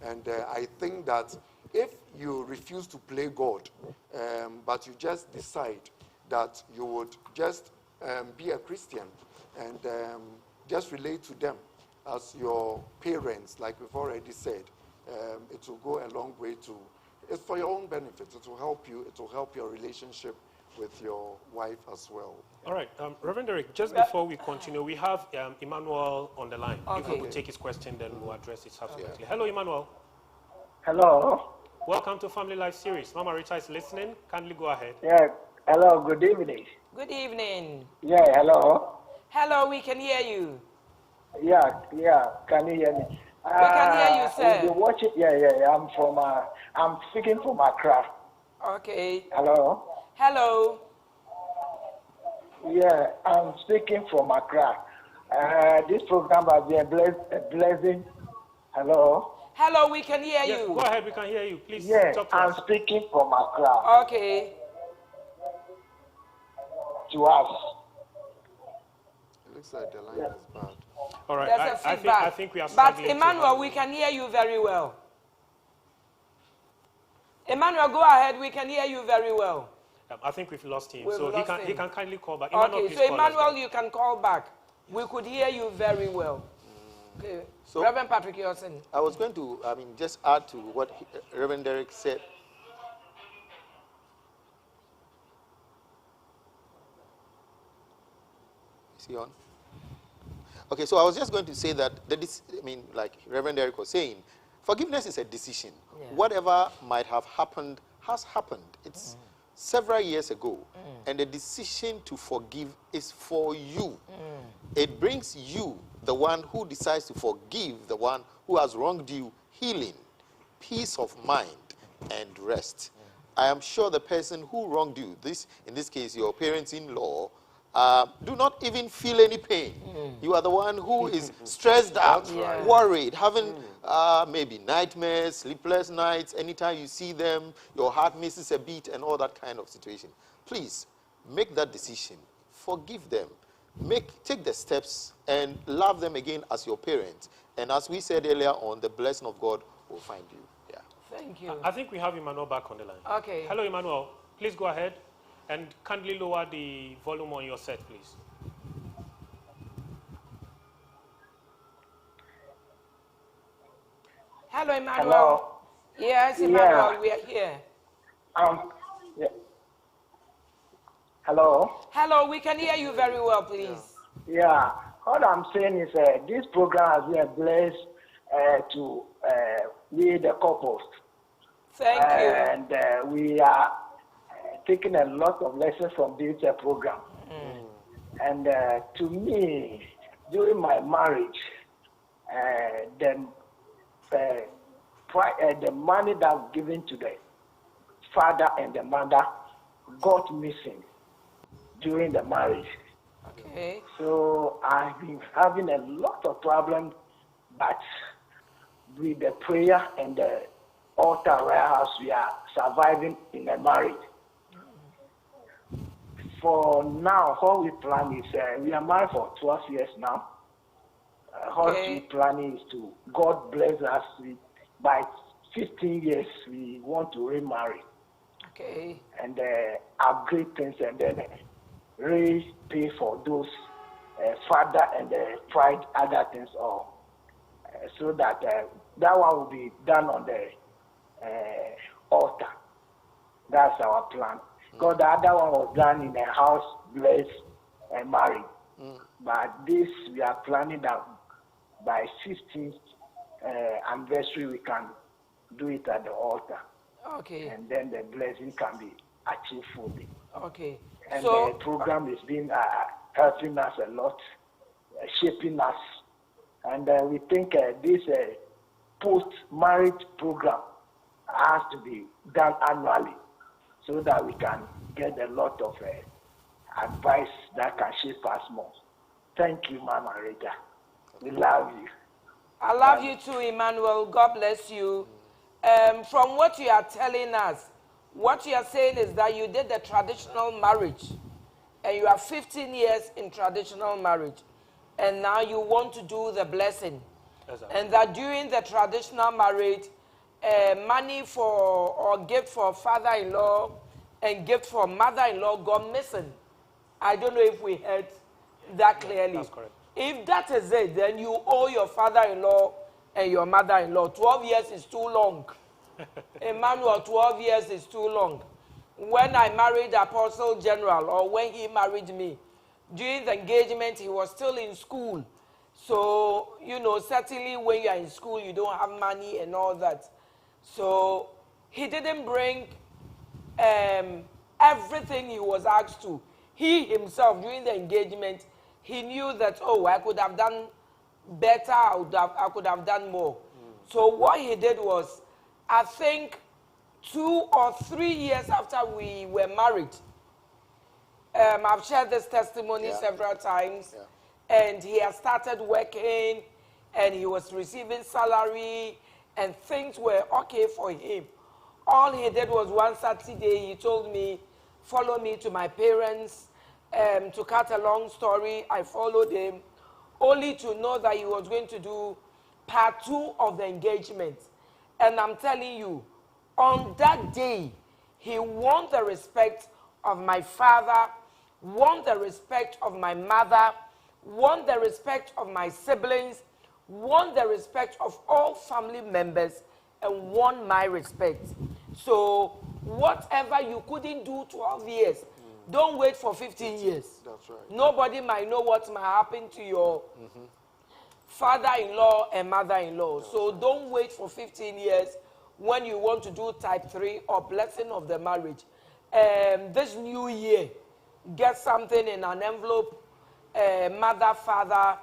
And I think that if you refuse to play God, but you just decide that you would just be a Christian and just relate to them as your parents, like we've already said, it will go a long way to, it's for your own benefit. It will help you. It will help your relationship with your wife as well. All right, Reverend Derek, just before we continue, we have Emmanuel on the line. Okay. If we could take his question, then we'll address it subsequently. Hello, Emmanuel. Hello. Welcome to Family Life Series. Mama Rita is listening. Kindly go ahead. Yeah. Hello. Good evening. Good evening. Yeah. Hello. Hello, we can hear you. Yeah. Can you hear me? We can hear you, sir. You're watching. Yeah. I'm speaking from Accra. Okay. Hello. Hello. Yeah, I'm speaking from Accra. This program has been a blessing. Hello. Hello, we can hear Yes, you. go ahead, we can hear you. Please Yeah, talk to I'm us. speaking from Accra. Okay. To us. It looks like the line is bad. All right, There's a I feedback. think we are But struggling to Emmanuel, handle we it. can hear you very well. Emmanuel, go ahead. We can hear you very well. I think we've lost him, We've so lost he him. can kindly call back. Emmanuel, Okay, please so call us Emmanuel, back. you can call back. We could hear you very well. Okay. So- Reverend Patrick, you're saying. I was going to, just add to what Reverend Derek said. Is he on? Okay, so I was just going to say that, like Reverend Derek was saying, forgiveness is a decision. Yeah. Whatever might have happened has happened. It's several years ago, and the decision to forgive is for you. It brings you, the one who decides to forgive the one who has wronged you, healing, peace of mind, and rest. I am sure the person who wronged you, in this case your parents-in-law, do not even feel any pain. You are the one who is stressed out, right. worried, having maybe nightmares, sleepless nights. Anytime you see them, your heart misses a beat and all that kind of situation. Please, make that decision. Forgive them. Take the steps and love them again as your parents. And as we said earlier on, the blessing of God will find you. Yeah. Thank you. I think we have Emmanuel back on the line. Okay. Hello, Emmanuel. Please go ahead and kindly lower the volume on your set, please. Hello, Emmanuel. Hello. Yes, Yeah. Emmanuel, we are here. Yeah. Hello. Hello, we can hear you very well, please. Yeah. All I'm saying is this program has been a bless to we the couples. Thank you. And we are taking a lot of lessons from this program. And to me, during my marriage, the money that was given to the father and the mother got missing during the marriage. Okay. So I've been having a lot of problems, but with the prayer and the altar warehouse, we are surviving in a marriage. For now, what we plan is, we are married for 12 years now. What we planning is to, God bless us, by 15 years, we want to remarry. Okay. And upgrade things and then repay for those father and tried other things all. So that that one will be done on the altar. That's our plan. Because the other one was done in a house, blessed and married. But this, we are planning that by 15th anniversary, we can do it at the altar. Okay. And then the blessing can be achieved fully. Okay. And So, the program has been helping us a lot, shaping us. And we think this post-marriage program has to be done annually so that we can get a lot of advice that can shape us more. Thank you, Mama Rita. We love you. I love you too, Emmanuel. God bless you. From what you are telling us, what you are saying is that you did the traditional marriage and you are 15 years in traditional marriage and now you want to do the blessing. Exactly. And that during the traditional marriage, money for or gift for father-in-law and gift for mother-in-law got missing. I don't know if we heard that clearly. That's correct. If that is it, then you owe your father-in-law and your mother-in-law. 12 years is too long. Emmanuel, 12 years is too long. When I married Apostle General, or when he married me, during the engagement, he was still in school. So, you know, certainly when you are in school, you don't have money and all that. So, he didn't bring everything he was asked to. He himself, during the engagement, he knew that, oh, I could have done better, I could have done more. So what he did was, I think 2 or 3 years after we were married, I've shared this testimony several times, and he has started working, and he was receiving salary, and things were okay for him. All he did was one Saturday, he told me, follow me to my parents. To cut a long story, I followed him, only to know that he was going to do part 2 of the engagement. And I'm telling you, on that day, he won the respect of my father, won the respect of my mother, won the respect of my siblings, won the respect of all family members, and won my respect. So whatever you couldn't do 12 years, don't wait for 15 years. That's right. Nobody might know what might happen to your father-in-law and mother-in-law. So don't wait for 15 years when you want to do type 3 or blessing of the marriage. This new year, get something in an envelope, mother, father,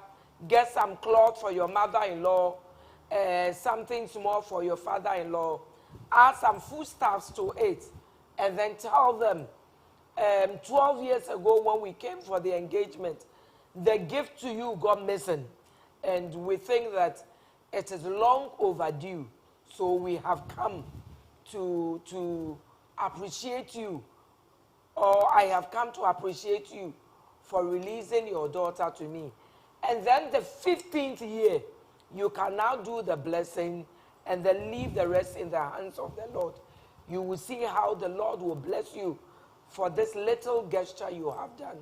get some cloth for your mother-in-law, something small for your father-in-law, add some foodstuffs to it, and then tell them, 12 years ago when we came for the engagement, the gift to you got missing. And we think that it is long overdue. So we have come to appreciate you, or I have come to appreciate you for releasing your daughter to me. And then the 15th year, you can now do the blessing and then leave the rest in the hands of the Lord. You will see how the Lord will bless you for this little gesture you have done.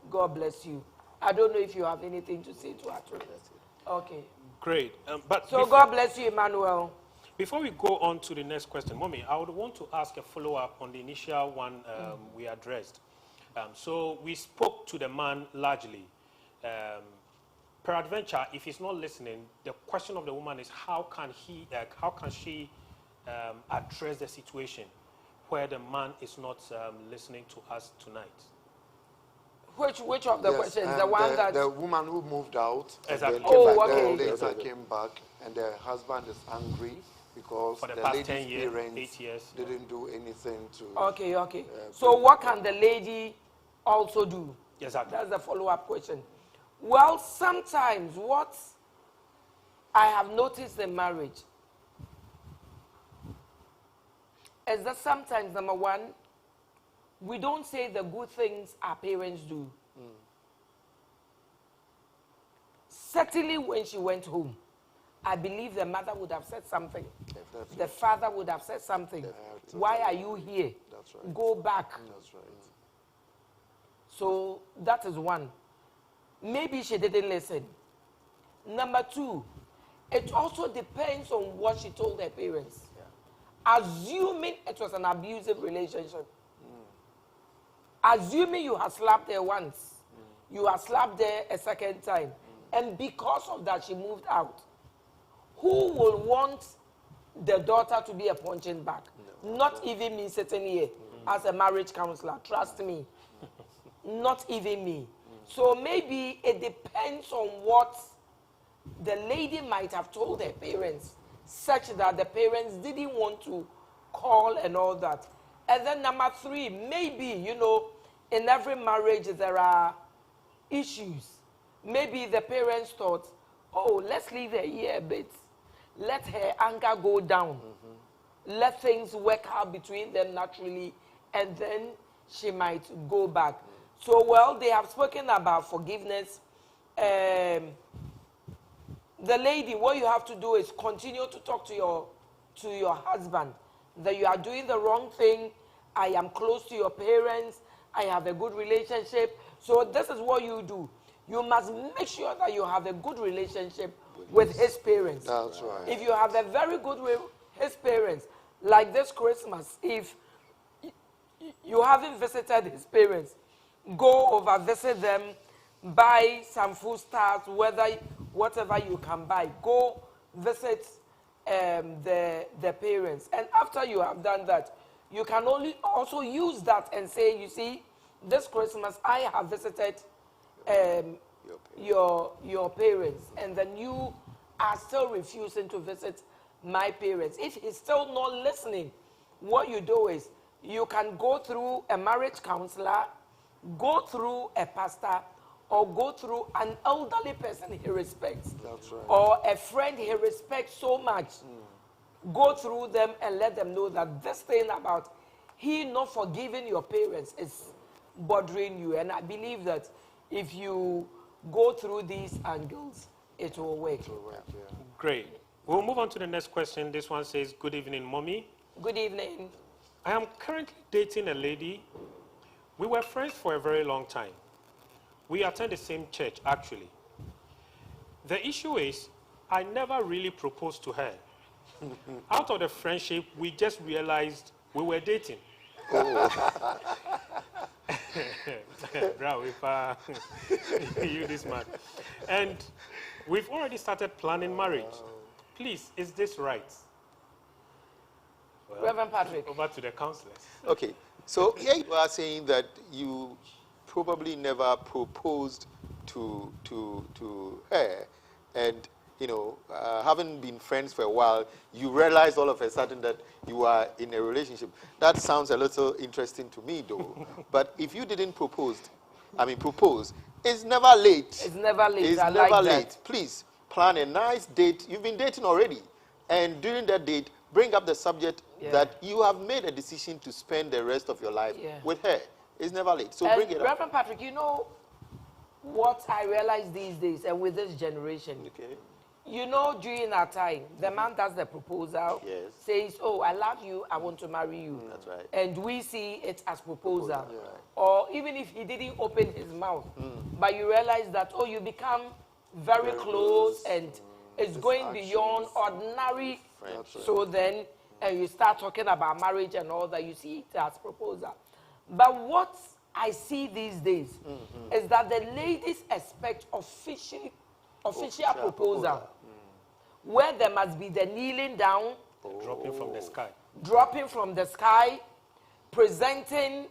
God bless you. I don't know if you have anything to say to Atu. Okay. Great. But so God bless you, Emmanuel. Before we go on to the next question, Mommy, I would want to ask a follow-up on the initial one we addressed. So we spoke to the man largely. peradventure, if he's not listening, the question of the woman is how can she address the situation where the man is not listening to us tonight? Which of the questions? The one that the woman who moved out. Exactly. Later came back, and the husband is angry because For the the past lady's 10 years, parents 8 years. didn't do anything to. Okay. So what can the lady also do? Exactly. That's the follow-up question. Well, sometimes what I have noticed in marriage is that sometimes, number one, we don't say the good things our parents do. Certainly when she went home, I believe the mother would have said something. Definitely. The father would have said something. Why are you here? That's right. Go back. That's right. So that is one. Maybe she didn't listen. Number two, it also depends on what she told her parents. Assuming it was an abusive relationship. Assuming you have slapped her once, you have slapped her a second time, and because of that she moved out. Who will want the daughter to be a punching bag? Not even me sitting here as a marriage counselor. Trust me. Not even me. So maybe it depends on what the lady might have told her parents, such that the parents didn't want to call and all that. And then number three, maybe, in every marriage there are issues. Maybe the parents thought, oh, let's leave her here a bit. Let her anger go down. Let things work out between them naturally, and then she might go back. So, well, they have spoken about forgiveness. The lady, what you have to do is continue to talk to your husband that you are doing the wrong thing. I am close to your parents. I have a good relationship. So this is what you do. You must make sure that you have a good relationship with his parents. That's right. If you have a very good with his parents, like this Christmas, if you haven't visited his parents, go over, visit them, buy some foodstuffs, whatever you can buy. Go visit the parents. And after you have done that, you can also use that and say, you see, this Christmas I have visited your parents, and then you are still refusing to visit my parents. If he's still not listening, what you do is you can go through a marriage counselor, go through a pastor, or go through an elderly person he respects. That's right. Or a friend he respects so much. Go through them and let them know that this thing about he not forgiving your parents is bothering you. And I believe that if you go through these angles, it will work. Great. We'll move on to the next question. This one says, good evening, Mommy. Good evening. I am currently dating a lady. We were friends for a very long time. We attend the same church, actually. The issue is, I never really proposed to her. Out of the friendship, we just realized we were dating. Bro, you this man. And we've already started planning marriage. Please, is this right? Well, Reverend Patrick. Over to the counselors. Okay, so here you are saying that you probably never proposed to her, and having been friends for a while, you realize all of a sudden that you are in a relationship. That sounds a little interesting to me, though. But if you didn't propose, it's never late. It's never late. It's never late. Please plan a nice date. You've been dating already, and during that date, bring up the subject that you have made a decision to spend the rest of your life with her. It's never late. So bring it up. Reverend Patrick, you know what I realize these days, and with this generation. Okay. During our time, the man does the proposal, says, oh, I love you, I want to marry you. That's right. And we see it as proposal. Yeah. Or even if he didn't open his mouth, but you realize that, oh, you become very close, and it's going beyond ordinary. Friendship. So then you start talking about marriage and all that, you see it as proposal. But what I see these days is that the ladies expect official official proposal. Where there must be the kneeling down, Dropping from the sky. dropping from the sky, presenting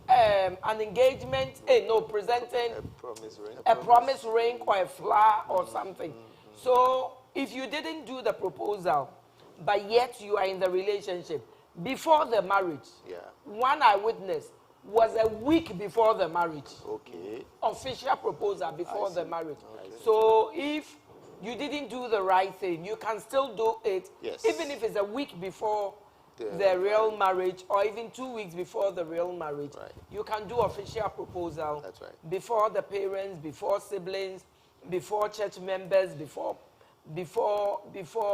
an engagement, presenting A promise ring. a promise ring or a flower or something. So if you didn't do the proposal, but yet you are in the relationship before the marriage, Yeah. one eyewitness was a week before the marriage. Okay. Official proposal before the marriage. Okay. So if you didn't do the right thing, you can still do it, Yes. even if it's a week before The the real marriage or even 2 weeks before the real marriage. Right. You can do official proposal. That's right. Before the parents, before siblings, before church members, before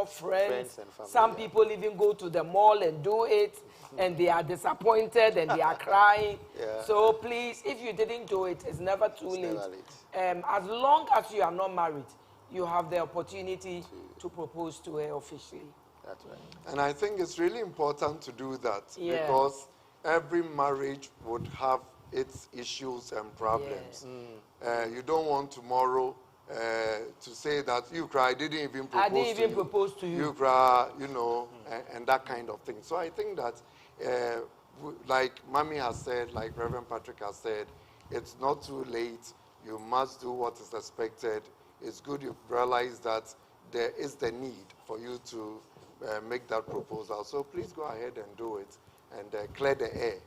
friends. and family, Some yeah. people even go to the mall and do it, and they are disappointed and they are crying. Yeah. So please, if you didn't do it, it's never too late. never late. As long as you are not married, you have the opportunity to propose to her officially. That's right. And I think it's really important to do that Yeah. because every marriage would have its issues and problems. You don't want tomorrow to say that you cry, I didn't even propose I didn't to even you. propose to you. You cry, and that kind of thing. So I think that, like Mommy has said, like Reverend Patrick has said, it's not too late. You must do what is expected. It's good you realize that there is the need for you to make that proposal. So please go ahead and do it and clear the air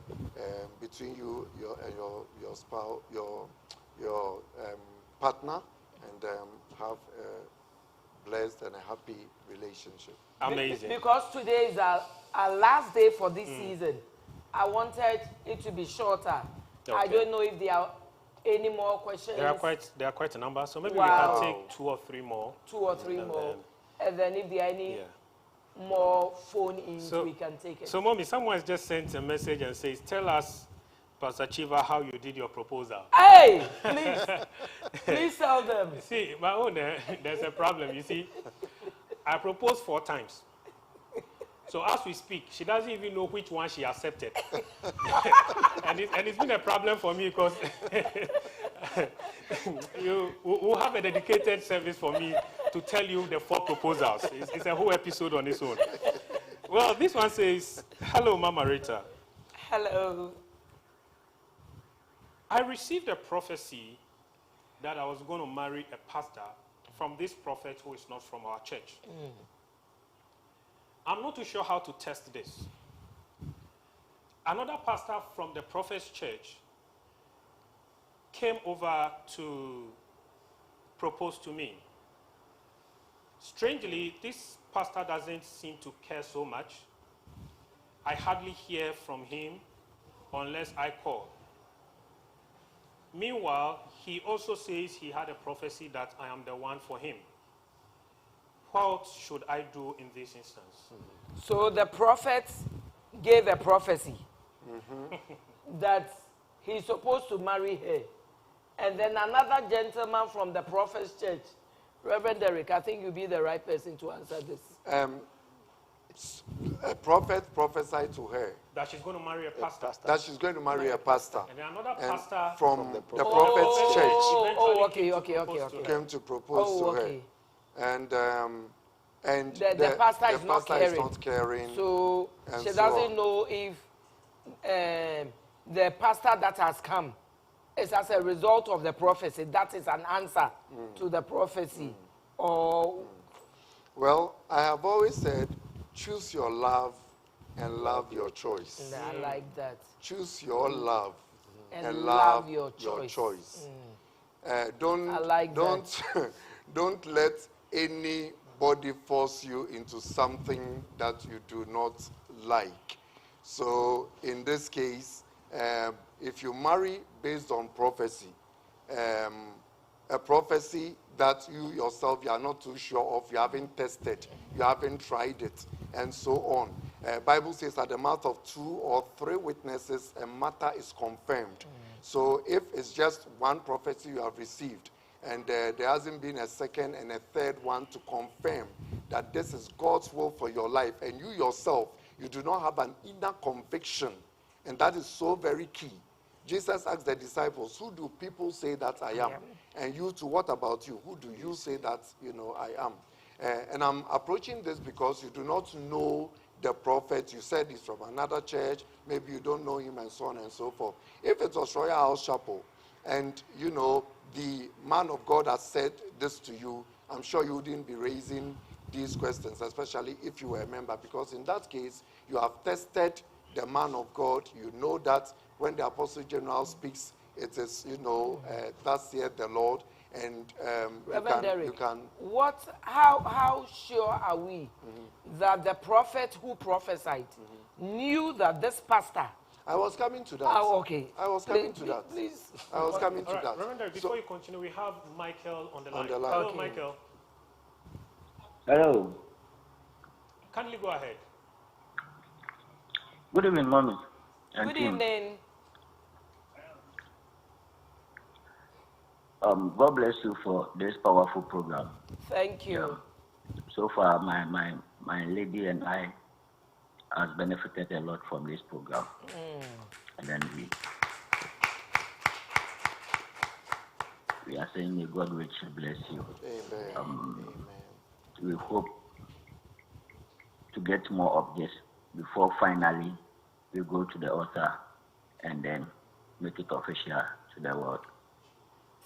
between you, your spouse, your partner, and have a blessed and a happy relationship. Amazing. Because today is our last day for this season, I wanted it to be shorter. I Okay. don't know if there are any more questions. There are quite a number, so maybe Wow. we can take 2 or 3 more. 2 or 3 And more. then- And then if there are any more phone-ins, So- we can take it. So, Mommy, someone has just sent a message and says, tell us, Pastor Chiva, how you did your proposal. Hey, please, please tell them. See, my own, there's a problem. You see, I proposed 4 times. So as we speak, she doesn't even know which one she accepted. and it's been a problem for me because we'll have a dedicated service for me to tell you the 4 proposals. It's a whole episode on its own. Well, this one says, hello, Mama Rita. Hello. I received a prophecy that I was going to marry a pastor from this prophet who is not from our church. I'm not too sure how to test this. Another pastor from the prophet's church came over to propose to me. Strangely, this pastor doesn't seem to care so much. I hardly hear from him unless I call. Meanwhile, he also says he had a prophecy that I am the one for him. What should I do in this instance? So the prophet gave a prophecy that he's supposed to marry her. And then another gentleman from the prophet's church, Reverend Derek, I think you'll be the right person to answer this. A prophet prophesied to her That she's going to marry a pastor. that she's going to marry a pastor. And then another pastor From the prophet's church Oh, eventually okay, came to okay, propose okay, to okay. her. came to propose Oh, to her. okay. And The pastor is not pastor is caring. not caring. So And she so doesn't on. know if the pastor that has come is as a result of the prophecy. That is an answer to the prophecy. Or Well, I have always said, choose your love and love your choice. I like that. Choose your love And love love your choice. Don't I like don't let anybody force you into something that you do not like. So in this case, if you marry based on prophecy, a prophecy that you yourself you are not too sure of, you haven't tested, you haven't tried it, and so on. Bible says at the mouth of 2 or 3 witnesses, a matter is confirmed. So if it's just one prophecy you have received, and there hasn't been a second and a third one to confirm that this is God's will for your life, and you yourself, you do not have an inner conviction, and that is so very key. Jesus asked the disciples, who do people say that I am? And you too, what about you? Who do you say that, I am? And I'm approaching this because you do not know the prophet. You said he's from another church. Maybe you don't know him and so on and so forth. If it was Royal House Chapel and, the man of God has said this to you, I'm sure you wouldn't be raising these questions, especially if you were a member, because in that case, you have tested the man of God. You know that when the Apostle General speaks, it is, thus saith the Lord, and you can. How sure are we that the prophet who prophesied knew that this pastor? I was coming to that. Oh, okay. I was coming to that. Please. I was coming to Right, that. Reverend Derek, before you continue, we have Michael on the line. Hello, Okay. Michael. Hello. Kindly go ahead. Good evening, mommy. Good evening. God bless you for this powerful program. Thank you. So far, my lady and I has benefited a lot from this program. And then we are saying, may God richly bless you. Amen. We hope to get more of this before finally we go to the altar and then make it official to the world.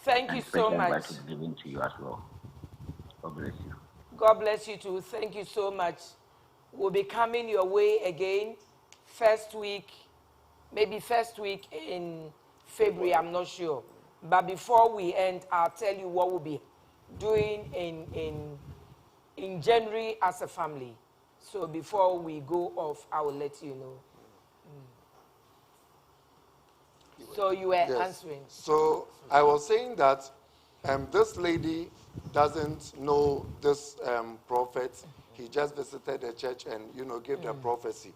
Thank you so much. And special invite is given to you as well. God bless you. God bless you too. Thank you so much. We'll be coming your way again maybe first week in February, I'm not sure. But before we end, I'll tell you what we'll be doing in January as a family. So before we go off, I will let you know. So you were answering. So I was saying that this lady doesn't know this prophet. He just visited the church and, gave the prophecy.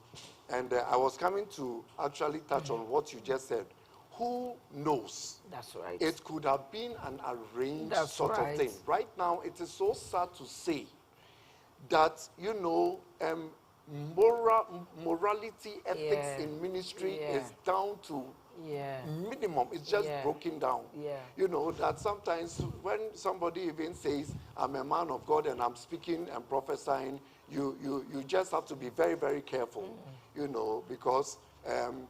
And I was coming to actually touch on what you just said. Who knows? That's right. It could have been an arranged sort right. of thing. Right now, it is so sad to say that, morality, ethics in ministry is down to minimum. It's just broken down. That sometimes when somebody even says, I'm a man of God and I'm speaking and prophesying, you just have to be very, very careful, because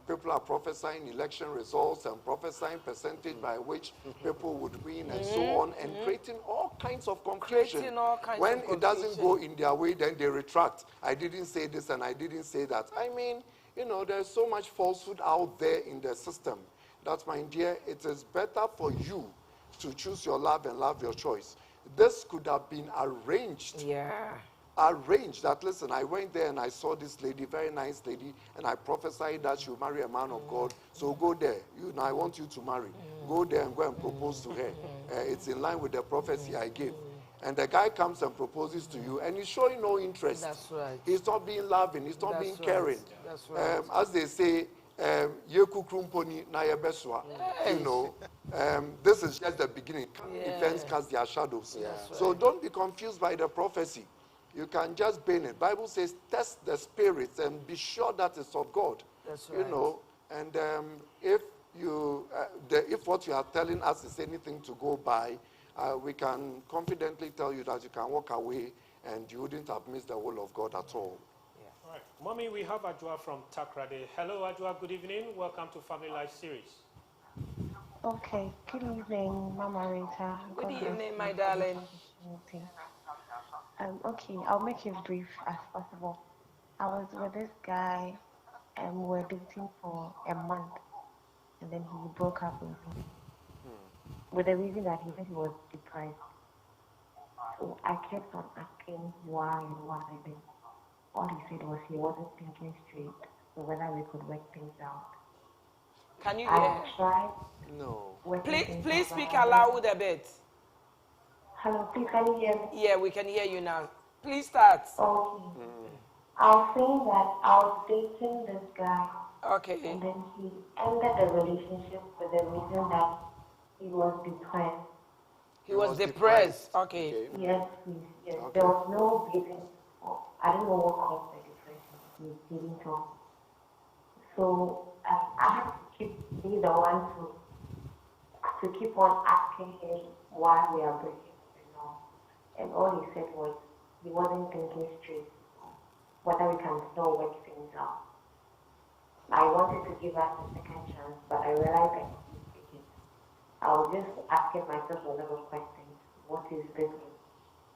people are prophesying election results and prophesying percentage by which people would win and so on, and creating all kinds of confusion. When it doesn't go in their way, then they retract. I didn't say this and I didn't say that. I mean, there's so much falsehood out there in the system that, my dear, it is better for you to choose your love and love your choice. This could have been arranged. Arranged that, listen, I went there and I saw this lady, very nice lady, and I prophesied that she'll marry a man of God. So go there. I want you to marry. Go there and go and propose to her. It's in line with the prophecy I gave. And the guy comes and proposes to you, and he's showing no interest. That's right. He's not being loving. He's not being caring. That's right. As they say, this is just the beginning. Events cast their shadows. So don't be confused by the prophecy. You can just burn it. Bible says, test the spirits and be sure that it's of God. That's right. And if what you are telling us is anything to go by, we can confidently tell you that you can walk away and you wouldn't have missed the will of God at all. All right. Mommy, we have Ajua from Takrade. Hello, Ajua. Good evening. Welcome to Family Life Series. Okay. Good evening, Mama Rita. Good evening, my darling. Okay, I'll make it brief as possible. I was with this guy and we were dating for a month, and then he broke up with me with the reason that he said he was depressed. So I kept on asking why and why, and then all he said was he wasn't thinking straight, so whether we could work things out. Can you I hear? tried. No. Please speak aloud a bit. Hello, please, can you hear me? Yeah, we can hear you now. Please start. Okay. I was saying that I was dating this guy. Okay. And then he ended the relationship with the reason that he was depressed. He was depressed. Okay. Yes, please. Yes. Okay. There was no reason. I don't know what caused the depression. He didn't talk. So I had to be the one to keep on asking him why we are breaking up and all. And all he said was he wasn't thinking straight, whether we can still work things out. I wanted to give us a second chance, but I realized I couldn't take it. I was just asking myself a lot of questions. What is this?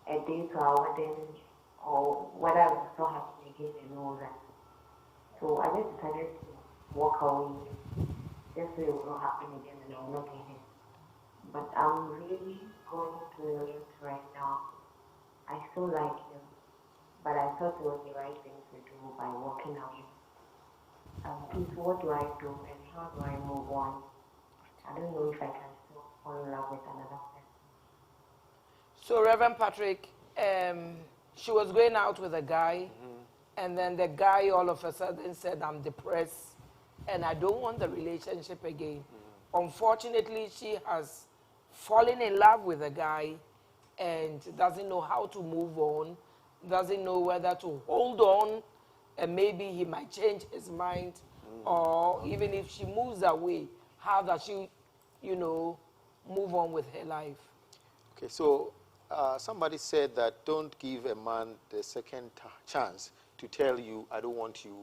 A day to our wedding, or whether it will still happen again and all that. So I just decided to walk away. Just so it will not happen again and I will not get it. But I'm really going through it right now. I still like him, but I thought it was the right thing to do by walking away. Please, what do I do and how do I move on? I don't know if I can still fall in love with another person. So, Reverend Patrick, she was going out with a guy, and then the guy all of a sudden said, I'm depressed, and I don't want the relationship again. Unfortunately, she has fallen in love with a guy and doesn't know how to move on, doesn't know whether to hold on, and maybe he might change his mind, or even if she moves away, how does she, move on with her life? Okay, so somebody said that don't give a man the second chance to tell you, I don't want you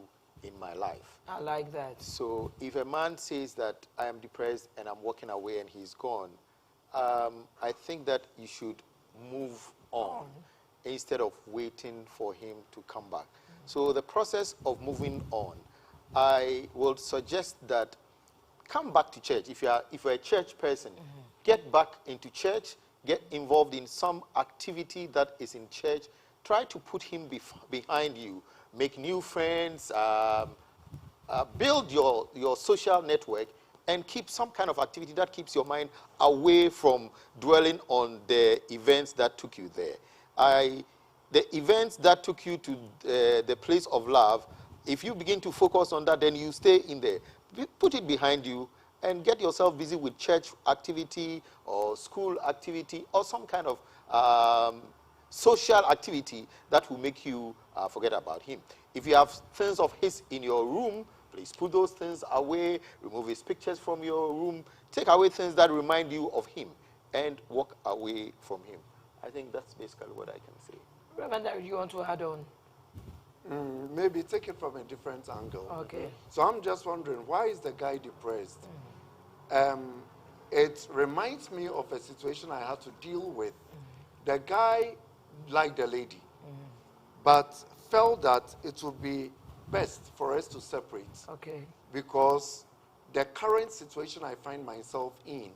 in my life. I like that. So if a man says that I am depressed and I'm walking away and he's gone, I think that you should move on instead of waiting for him to come back. So the process of moving on, I will suggest that come back to church. If you're a church person, get back into church, get involved in some activity that is in church. Try to put him behind you. Make new friends, build your social network, and keep some kind of activity that keeps your mind away from dwelling on the events that took you there. The events that took you to the place of love, if you begin to focus on that, then you stay in there. Put it behind you and get yourself busy with church activity or school activity or some kind of social activity that will make you forget about him. If you have things of his in your room, please put those things away, remove his pictures from your room, take away things that remind you of him, and walk away from him. I think that's basically what I can say. Reverend, do you want to add on? Maybe take it from a different angle. Okay. So I'm just wondering, why is the guy depressed? It reminds me of a situation I had to deal with. The guy liked the lady, but felt that it would be best for us to separate. Okay. Because the current situation I find myself in,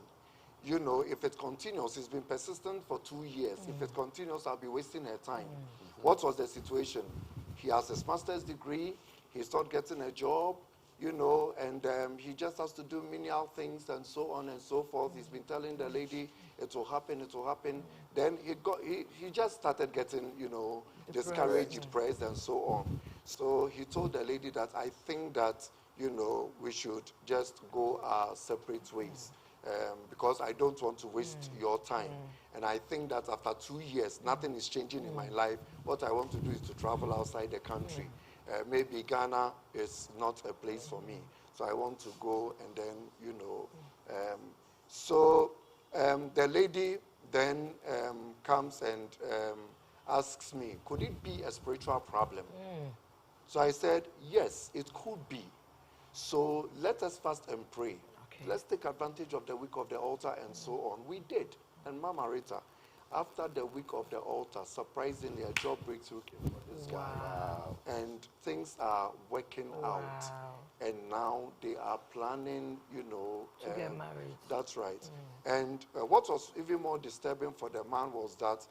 if it continues, it's been persistent for 2 years. If it continues, I'll be wasting her time. What was the situation? He has his master's degree, he started getting a job, and he just has to do menial things and so on and so forth. He's been telling the lady, it will happen, it will happen. Then he just started getting, discouraged, depressed, and so on. So he told the lady that I think that, we should just go our separate ways. Because I don't want to waste your time. And I think that after 2 years, nothing is changing in my life. What I want to do is to travel outside the country. Maybe Ghana is not a place for me. So I want to go and then, the lady then comes and asks me, could it be a spiritual problem? So I said, yes, it could be. So let us fast and pray. Let's take advantage of the week of the altar and so on. We did. And Mama Rita, after the week of the altar, surprisingly, a job breakthrough came for this guy. Wow. And things are working out. And now they are planning, to get married. That's right. And what was even more disturbing for the man was that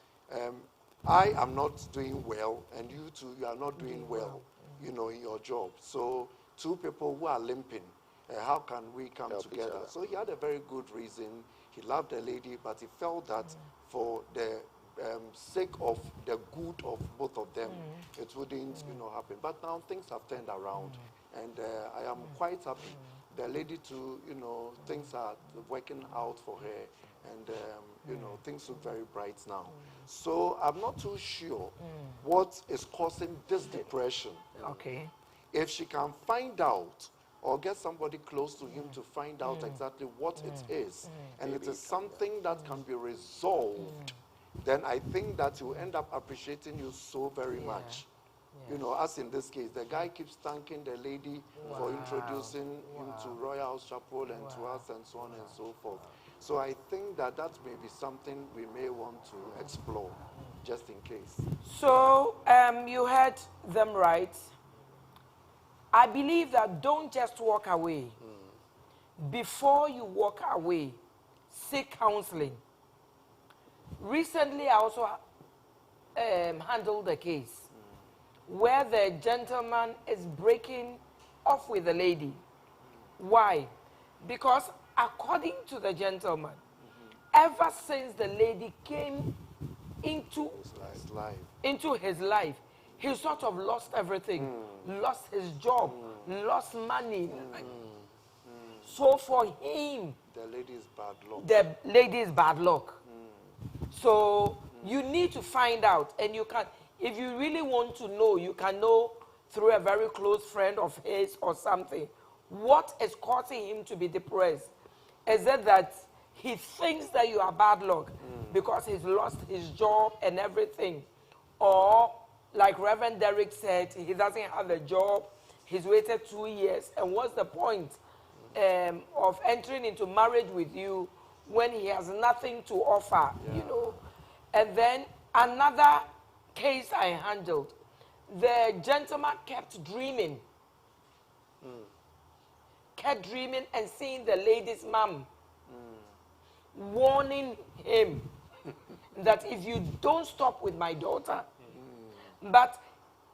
I am not doing well, and you two, you are not doing well, in your job. So 2 people who are limping, how can we come together? So he had a very good reason. He loved the lady, but he felt that for the sake of the good of both of them, it wouldn't, happen. But now things have turned around, and I am quite happy. The lady too, things are working out for her, and things look very bright now. So I'm not too sure what is causing this depression. Okay. If she can find out or get somebody close to him to find out exactly what it is, and it is something that can be resolved, then I think that he will end up appreciating you so very much. You know, as in this case, the guy keeps thanking the lady for introducing him to Royal House Chapel and to us and so on and so forth. So I think that that may be something we may want to explore, just in case. So you heard them right. I believe that don't just walk away. Before you walk away, seek counseling. Recently, I also handled a case where the gentleman is breaking off with the lady. Why? Because according to the gentleman, ever since the lady came into his life, he sort of lost everything. Lost his job, lost money. So for him, the lady is bad luck. The lady is bad luck. So you need to find out, and you can, if you really want to know, you can know through a very close friend of his or something, what is causing him to be depressed. Is it that he thinks that you are bad luck because he's lost his job and everything? Or, like Reverend Derek said, he doesn't have a job, he's waited 2 years, and what's the point of entering into marriage with you when he has nothing to offer, you know? And then another case I handled, the gentleman kept dreaming. Kept dreaming and seeing the lady's mom warning him that if you don't stop with my daughter, but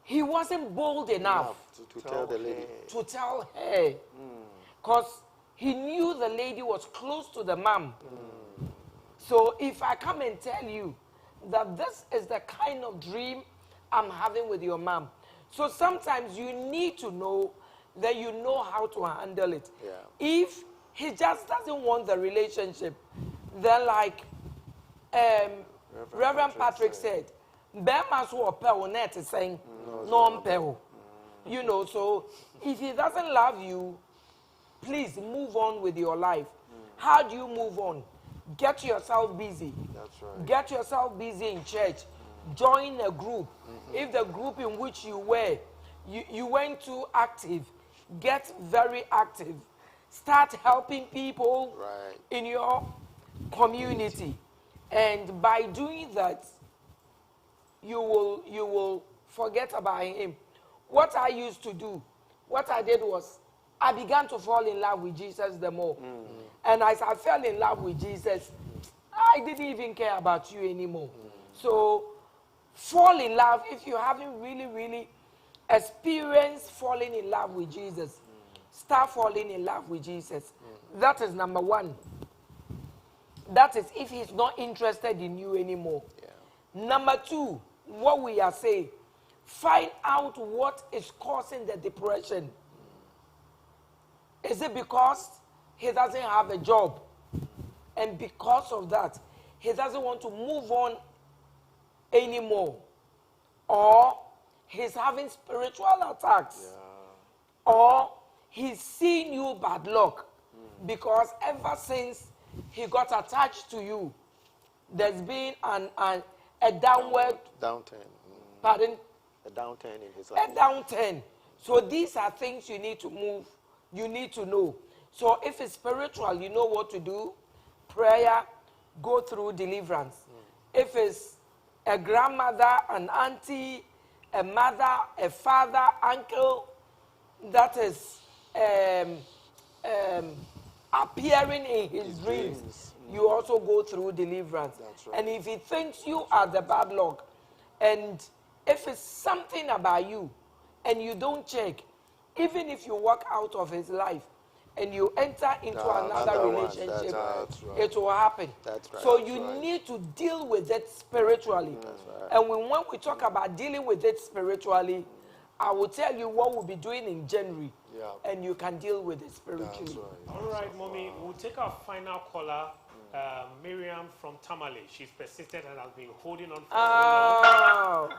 he wasn't bold enough to tell the lady. To tell her, because he knew the lady was close to the mom. So if I come and tell you that this is the kind of dream I'm having with your mom, so sometimes you need to know that you know how to handle it. If he just doesn't want the relationship, then like Reverend Patrick said, saying, no, you know, so if he doesn't love you, please move on with your life. How do you move on? Get yourself busy. That's right. Get yourself busy in church. Join a group. If the group in which you were, you weren't too active, get very active. Start helping people in your community. And by doing that, you will forget about him. What I used to do, what I did was, I began to fall in love with Jesus the more. And as I fell in love with Jesus, I didn't even care about you anymore. So, fall in love, if you haven't really experienced falling in love with Jesus, start falling in love with Jesus. That is number one. That is if he's not interested in you anymore. Number two, what we are saying, find out what is causing the depression. Is it because he doesn't have a job? And because of that, he doesn't want to move on anymore? Or he's having spiritual attacks? Or he's seeing you bad luck? Because ever since he got attached to you, there's been a downward... Downturn. Pardon? A downturn in his life. A downturn. So these are things you need to move. You need to know. So if it's spiritual, you know what to do. Prayer, go through deliverance. If it's a grandmother, an auntie, a mother, a father, uncle, that is appearing in his dreams, you also go through deliverance. Right. And if he thinks you are the bad luck, and if it's something about you, and you don't check, even if you walk out of his life and you enter into another relationship, it will happen. So you need to deal with it spiritually. And when we talk about dealing with it spiritually, I will tell you what we'll be doing in January, and you can deal with it spiritually. All right, Mommy, we'll take our final caller, Miriam from Tamale. She's persistent and has been holding on for so long.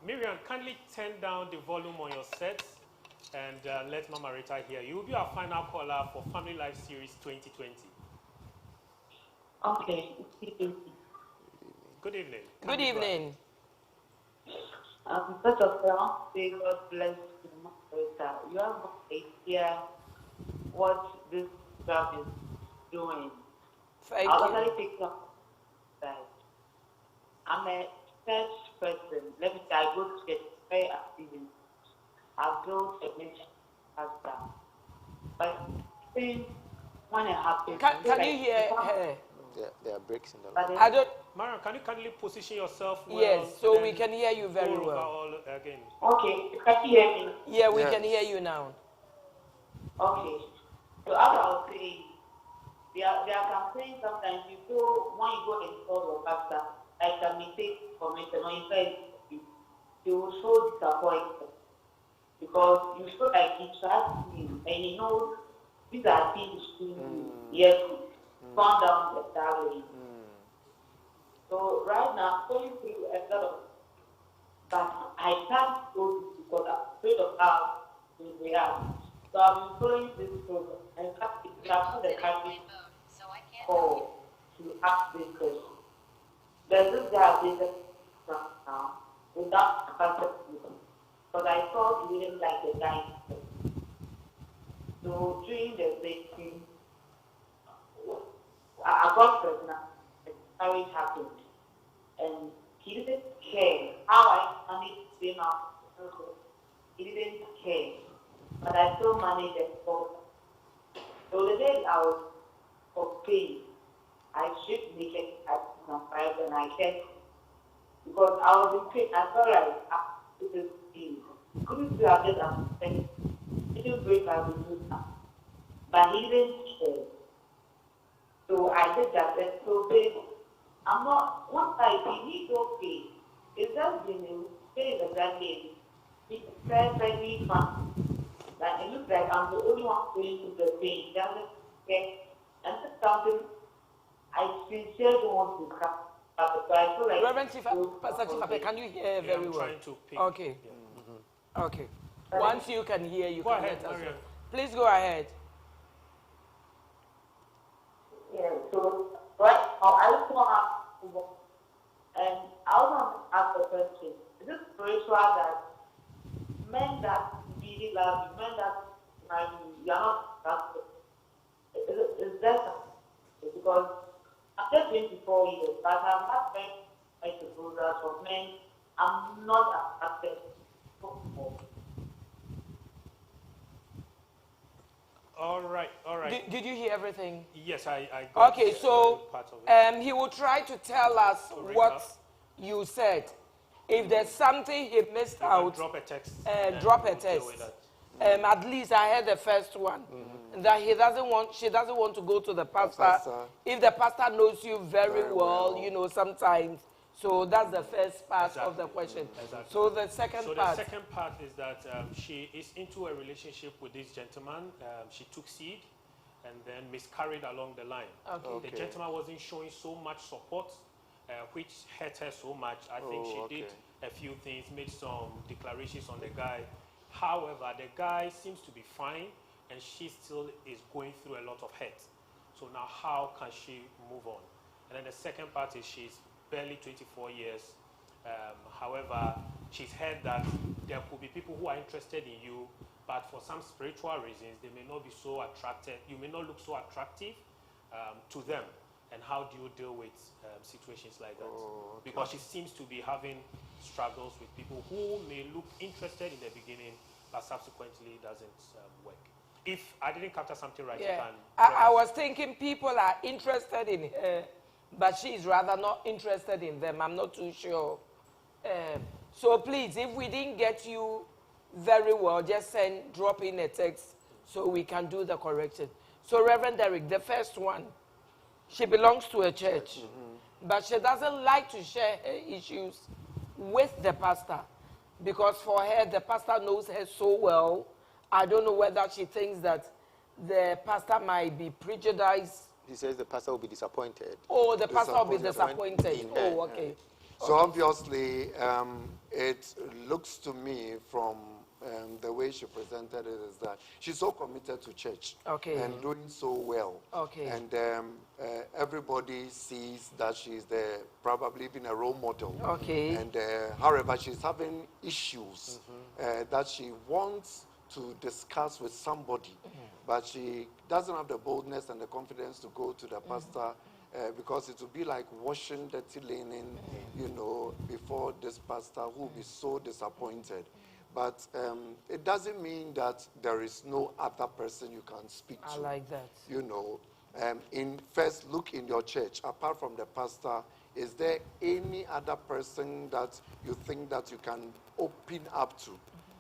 Miriam, kindly turn down the volume on your set and let Mama Rita hear. You will be our final caller for Family Life Series 2020. Okay. Good evening. Good evening. First of all, say God bless you, Mama Rita. You have no idea what this job is doing. Thank I'll you. actually take up that. I'm a church person. Let me say, I go to church very actively. I've built a mission pastor. But since when it happened, Can you hear her? There are breaks in the but I don't. Mariam, can you kindly position yourself well? Yes, so and we then can hear you very go over well. all again. okay, can you hear me? Yeah, we Yes. can hear you now. Okay. So as I was saying, there are campaigns sometimes you go, when you go install your pastor, like a mistake comment and when you say you will so disappointed because you feel like he trusts you and he knows these are things he has gone down the valley. So right now I'm going through a lot of, but I can't go because I'm afraid of how we react. So I'm following this program and it's after the country call to ask this question. There's this guy did now without contact with him. But I thought he didn't like the guy. So during the dating, I got pregnant, marriage happened. And he didn't care how I managed to stay out. He didn't care. But I still managed it. So the day I was okay, I should make it at 5 and I kept because I was in pain. I felt like this is pain. Couldn't do this as a thing. He didn't break my review now. But he didn't care. So I did that. And so I'm not, once I see he's okay, it's just been a phase of that day. It's very fun. That it looks like I'm the only one going through the pain. It doesn't care. And that's something I sincerely want to discuss. So I feel like Reverend Pastor Chifape, can you hear very I'm well? trying to pick. Okay. Okay. Once you can hear, you Go can ahead, let us know. Mariam. Please go ahead. yeah, so right now I just want to ask you, and I also want to ask a question. Is it spiritual that men that really love you, men that marry you, you are not trusted? Is that because after 24 years, but I've not met like the brothers of men, I'm not attracted to more. All right. Did you hear everything? Yes, I got Okay, so part of it. he will try to tell us what you said. If there's something he missed You can out, drop a text. drop a we'll deal with text. that. At least I heard the first one that she doesn't want to go to the pastor. If the pastor knows you very well, you know, sometimes. So that's the first part of the question. Exactly. So the second So part. the second part is that she is into a relationship with this gentleman. She took seed and then miscarried along the line. Okay. The gentleman wasn't showing so much support, which hurt her so much. I think she did a few things, made some declarations on the guy. However, the guy seems to be fine, and she still is going through a lot of hurt. So now how can she move on? And then the second part is she's barely 24 years. However, she's heard that there could be people who are interested in you, but for some spiritual reasons, they may not be so attracted. You may not look so attractive to them. And how do you deal with situations like that? Because she seems to be having struggles with people who may look interested in the beginning, but subsequently doesn't work. If I didn't capture something right, Yeah. you can. I was thinking people are interested in her, but she's rather not interested in them. I'm not too sure. So please, if we didn't get you very well, just drop in a text so we can do the correction. So Reverend Derek, the first one, she belongs to a church, but she doesn't like to share her issues with the pastor because for her, the pastor knows her so well. I don't know whether she thinks that the pastor might be prejudiced. He says the pastor will be disappointed. Oh, the pastor will be disappointed. In her. Oh, okay. So obviously, it looks to me from the way she presented it is that she's so committed to church and doing so well. And everybody sees that she's probably been a role model. And however, she's having issues that she wants to discuss with somebody, but she doesn't have the boldness and the confidence to go to the pastor. Because it would be like washing dirty linen, you know, before this pastor who will be so disappointed. But it doesn't mean that there is no other person you can speak to. I like that. You know, first look in your church. Apart from the pastor, is there any other person that you think that you can open up to?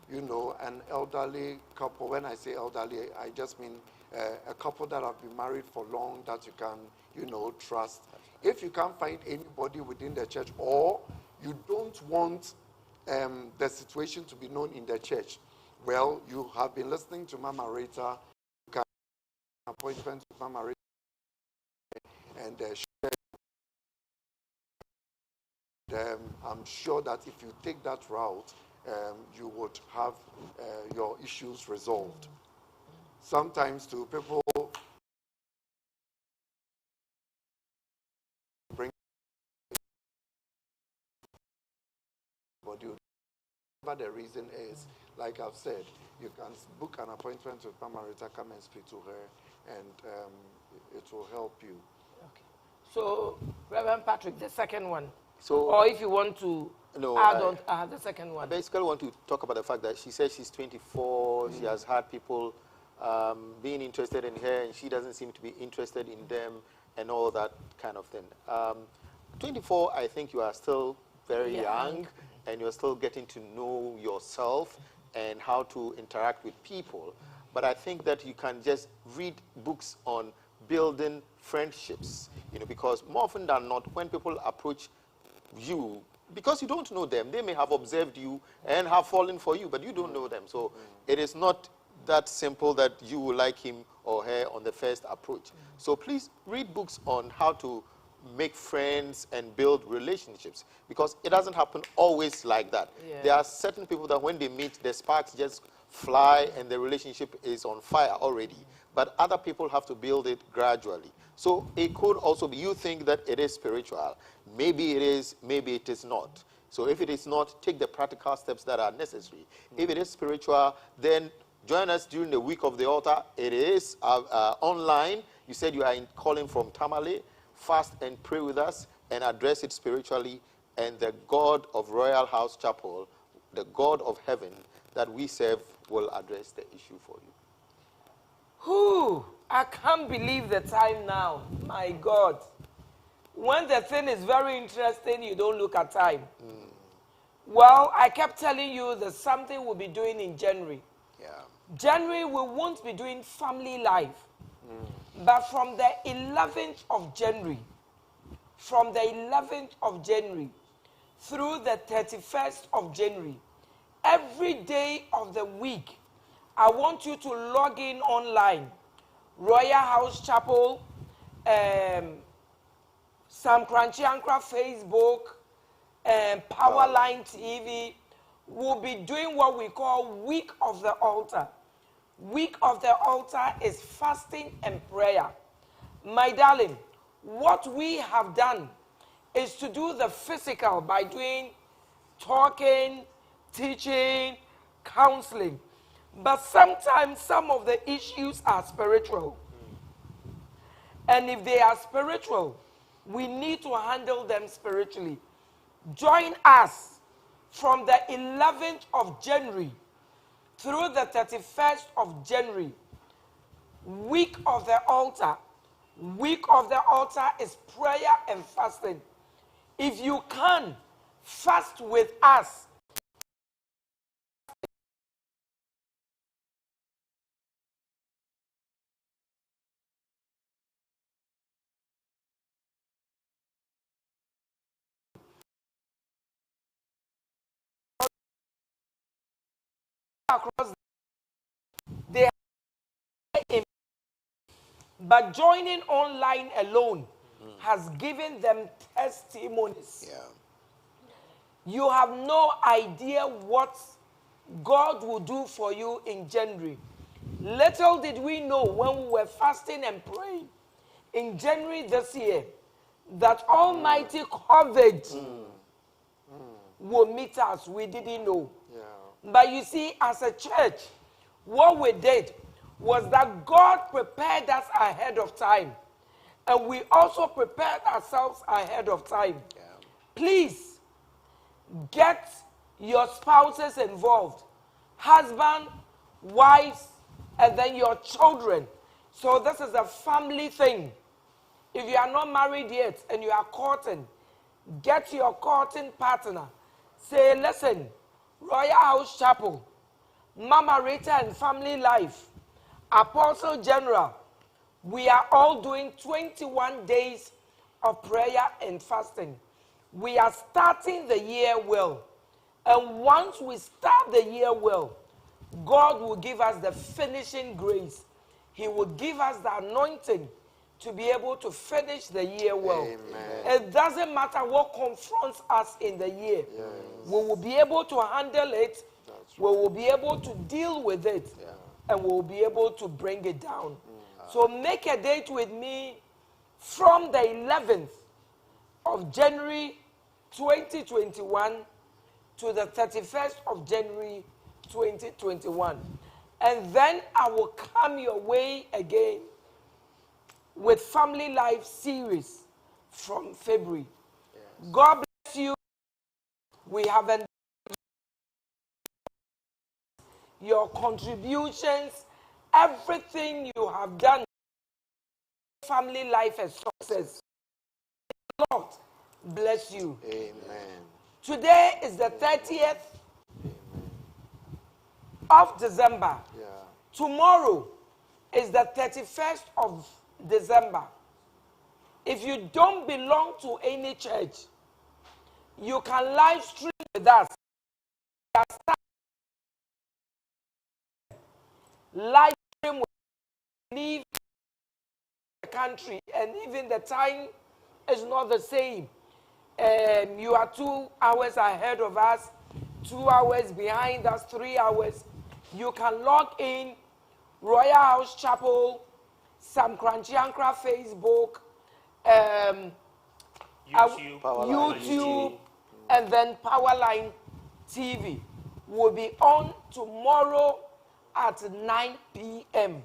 You know, an elderly couple. When I say elderly, I just mean a couple that have been married for long that you can, you know, trust. If you can't find anybody within the church, or you don't want the situation to be known in the church, well, you have been listening to Mama Rita. You can have an appointment with Mama Rita and share. I'm sure that if you take that route, you would have your issues resolved. Sometimes to people bring body, whatever the reason is, like I've said, you can book an appointment with Mama Rita, come and speak to her, and it will help you. Okay. So, Reverend Patrick, the second one. So, or if you want to add on the second one. I basically want to talk about the fact that she says she's 24, she has had people being interested in her, and she doesn't seem to be interested in them, and all that kind of thing. 24, I think you are still very young, and you're still getting to know yourself and how to interact with people. But I think that you can just read books on building friendships, you know, because more often than not, when people approach you, because you don't know them, they may have observed you and have fallen for you, but you don't know them. So it is not that simple that you will like him or her on the first approach. So please read books on how to make friends and build relationships, because it doesn't happen always like that. There are certain people that when they meet, the sparks just fly and the relationship is on fire already. But other people have to build it gradually. So it could also be, you think that it is spiritual. Maybe it is, maybe it is not. So if it is not, take the practical steps that are necessary. If it is spiritual, then join us during the week of the altar. It is online. You said you are calling from Tamale. Fast and pray with us and address it spiritually. And the God of Royal House Chapel, the God of heaven that we serve, will address the issue for you. Whew, I can't believe the time now. My God. When the thing is very interesting, you don't look at time. Well, I kept telling you there's something we'll be doing in January. January, we won't be doing family life. But from the 11th of January, through the 31st of January, every day of the week, I want you to log in online. Royal House Chapel, Sam Crunchy Ankra Facebook, Powerline TV. We'll be doing what we call Week of the Altar. Week of the Altar is fasting and prayer. My darling, what we have done is to do the physical by doing talking, teaching, counseling. But sometimes some of the issues are spiritual. And if they are spiritual, we need to handle them spiritually. Join us from the 11th of January through the 31st of January. Week of the Altar. Week of the Altar is prayer and fasting. If you can, fast with us. Across they but joining online alone has given them testimonies. You have no idea what God will do for you in January. Little did we know when we were fasting and praying in January this year that Almighty COVID will meet us. We didn't know. Yeah. But you see, as a church, what we did was that God prepared us ahead of time. And we also prepared ourselves ahead of time. Yeah. Please, get your spouses involved. Husband, wives, and then your children. So this is a family thing. If you are not married yet and you are courting, get your courting partner. Say, listen, Royal House Chapel, Mama Rita and Family Life, Apostle General, we are all doing 21 days of prayer and fasting. We are starting the year well. And once we start the year well, God will give us the finishing grace. He will give us the anointing to be able to finish the year well. Amen. It doesn't matter what confronts us in the year. Yes. We will be able to handle it. That's We will be able to deal with it. Yeah. And we will be able to bring it down. So make a date with me from the 11th of January 2021 to the 31st of January 2021. And then I will come your way again with Family Life series from February. Yes. God bless you. We have your contributions, everything you have done, Family Life a success. Lord bless you. Amen. Today is the 30th of December. Yeah. Tomorrow is the 31st of December. If you don't belong to any church, you can live stream with us. Live stream with leave the country, and even the time is not the same. You are 2 hours ahead of us, 2 hours behind us, 3 hours. You can log in Royal House Chapel, Sam Crunchy Facebook, YouTube, and then Powerline TV will be on tomorrow at 9 p.m.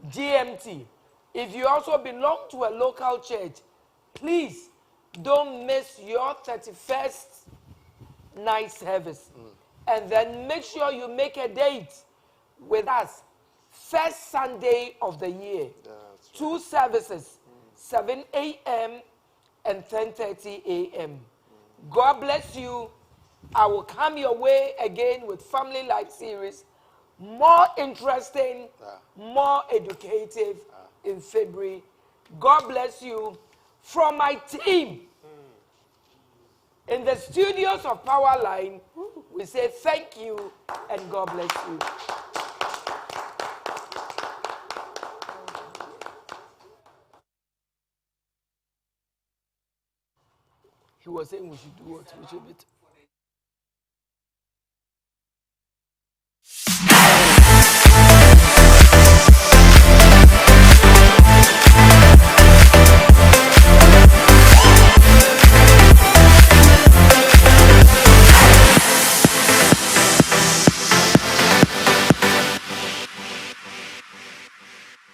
GMT. If you also belong to a local church, please don't miss your 31st night service. And then make sure you make a date with us. First Sunday of the year. That's right. 2 services, 7 a.m. and 10:30 a.m. God bless you. I will come your way again with Family Life series. More interesting, more educative in February. God bless you. From my team in the studios of Powerline, we say thank you and God bless you. He was saying we should do what? We should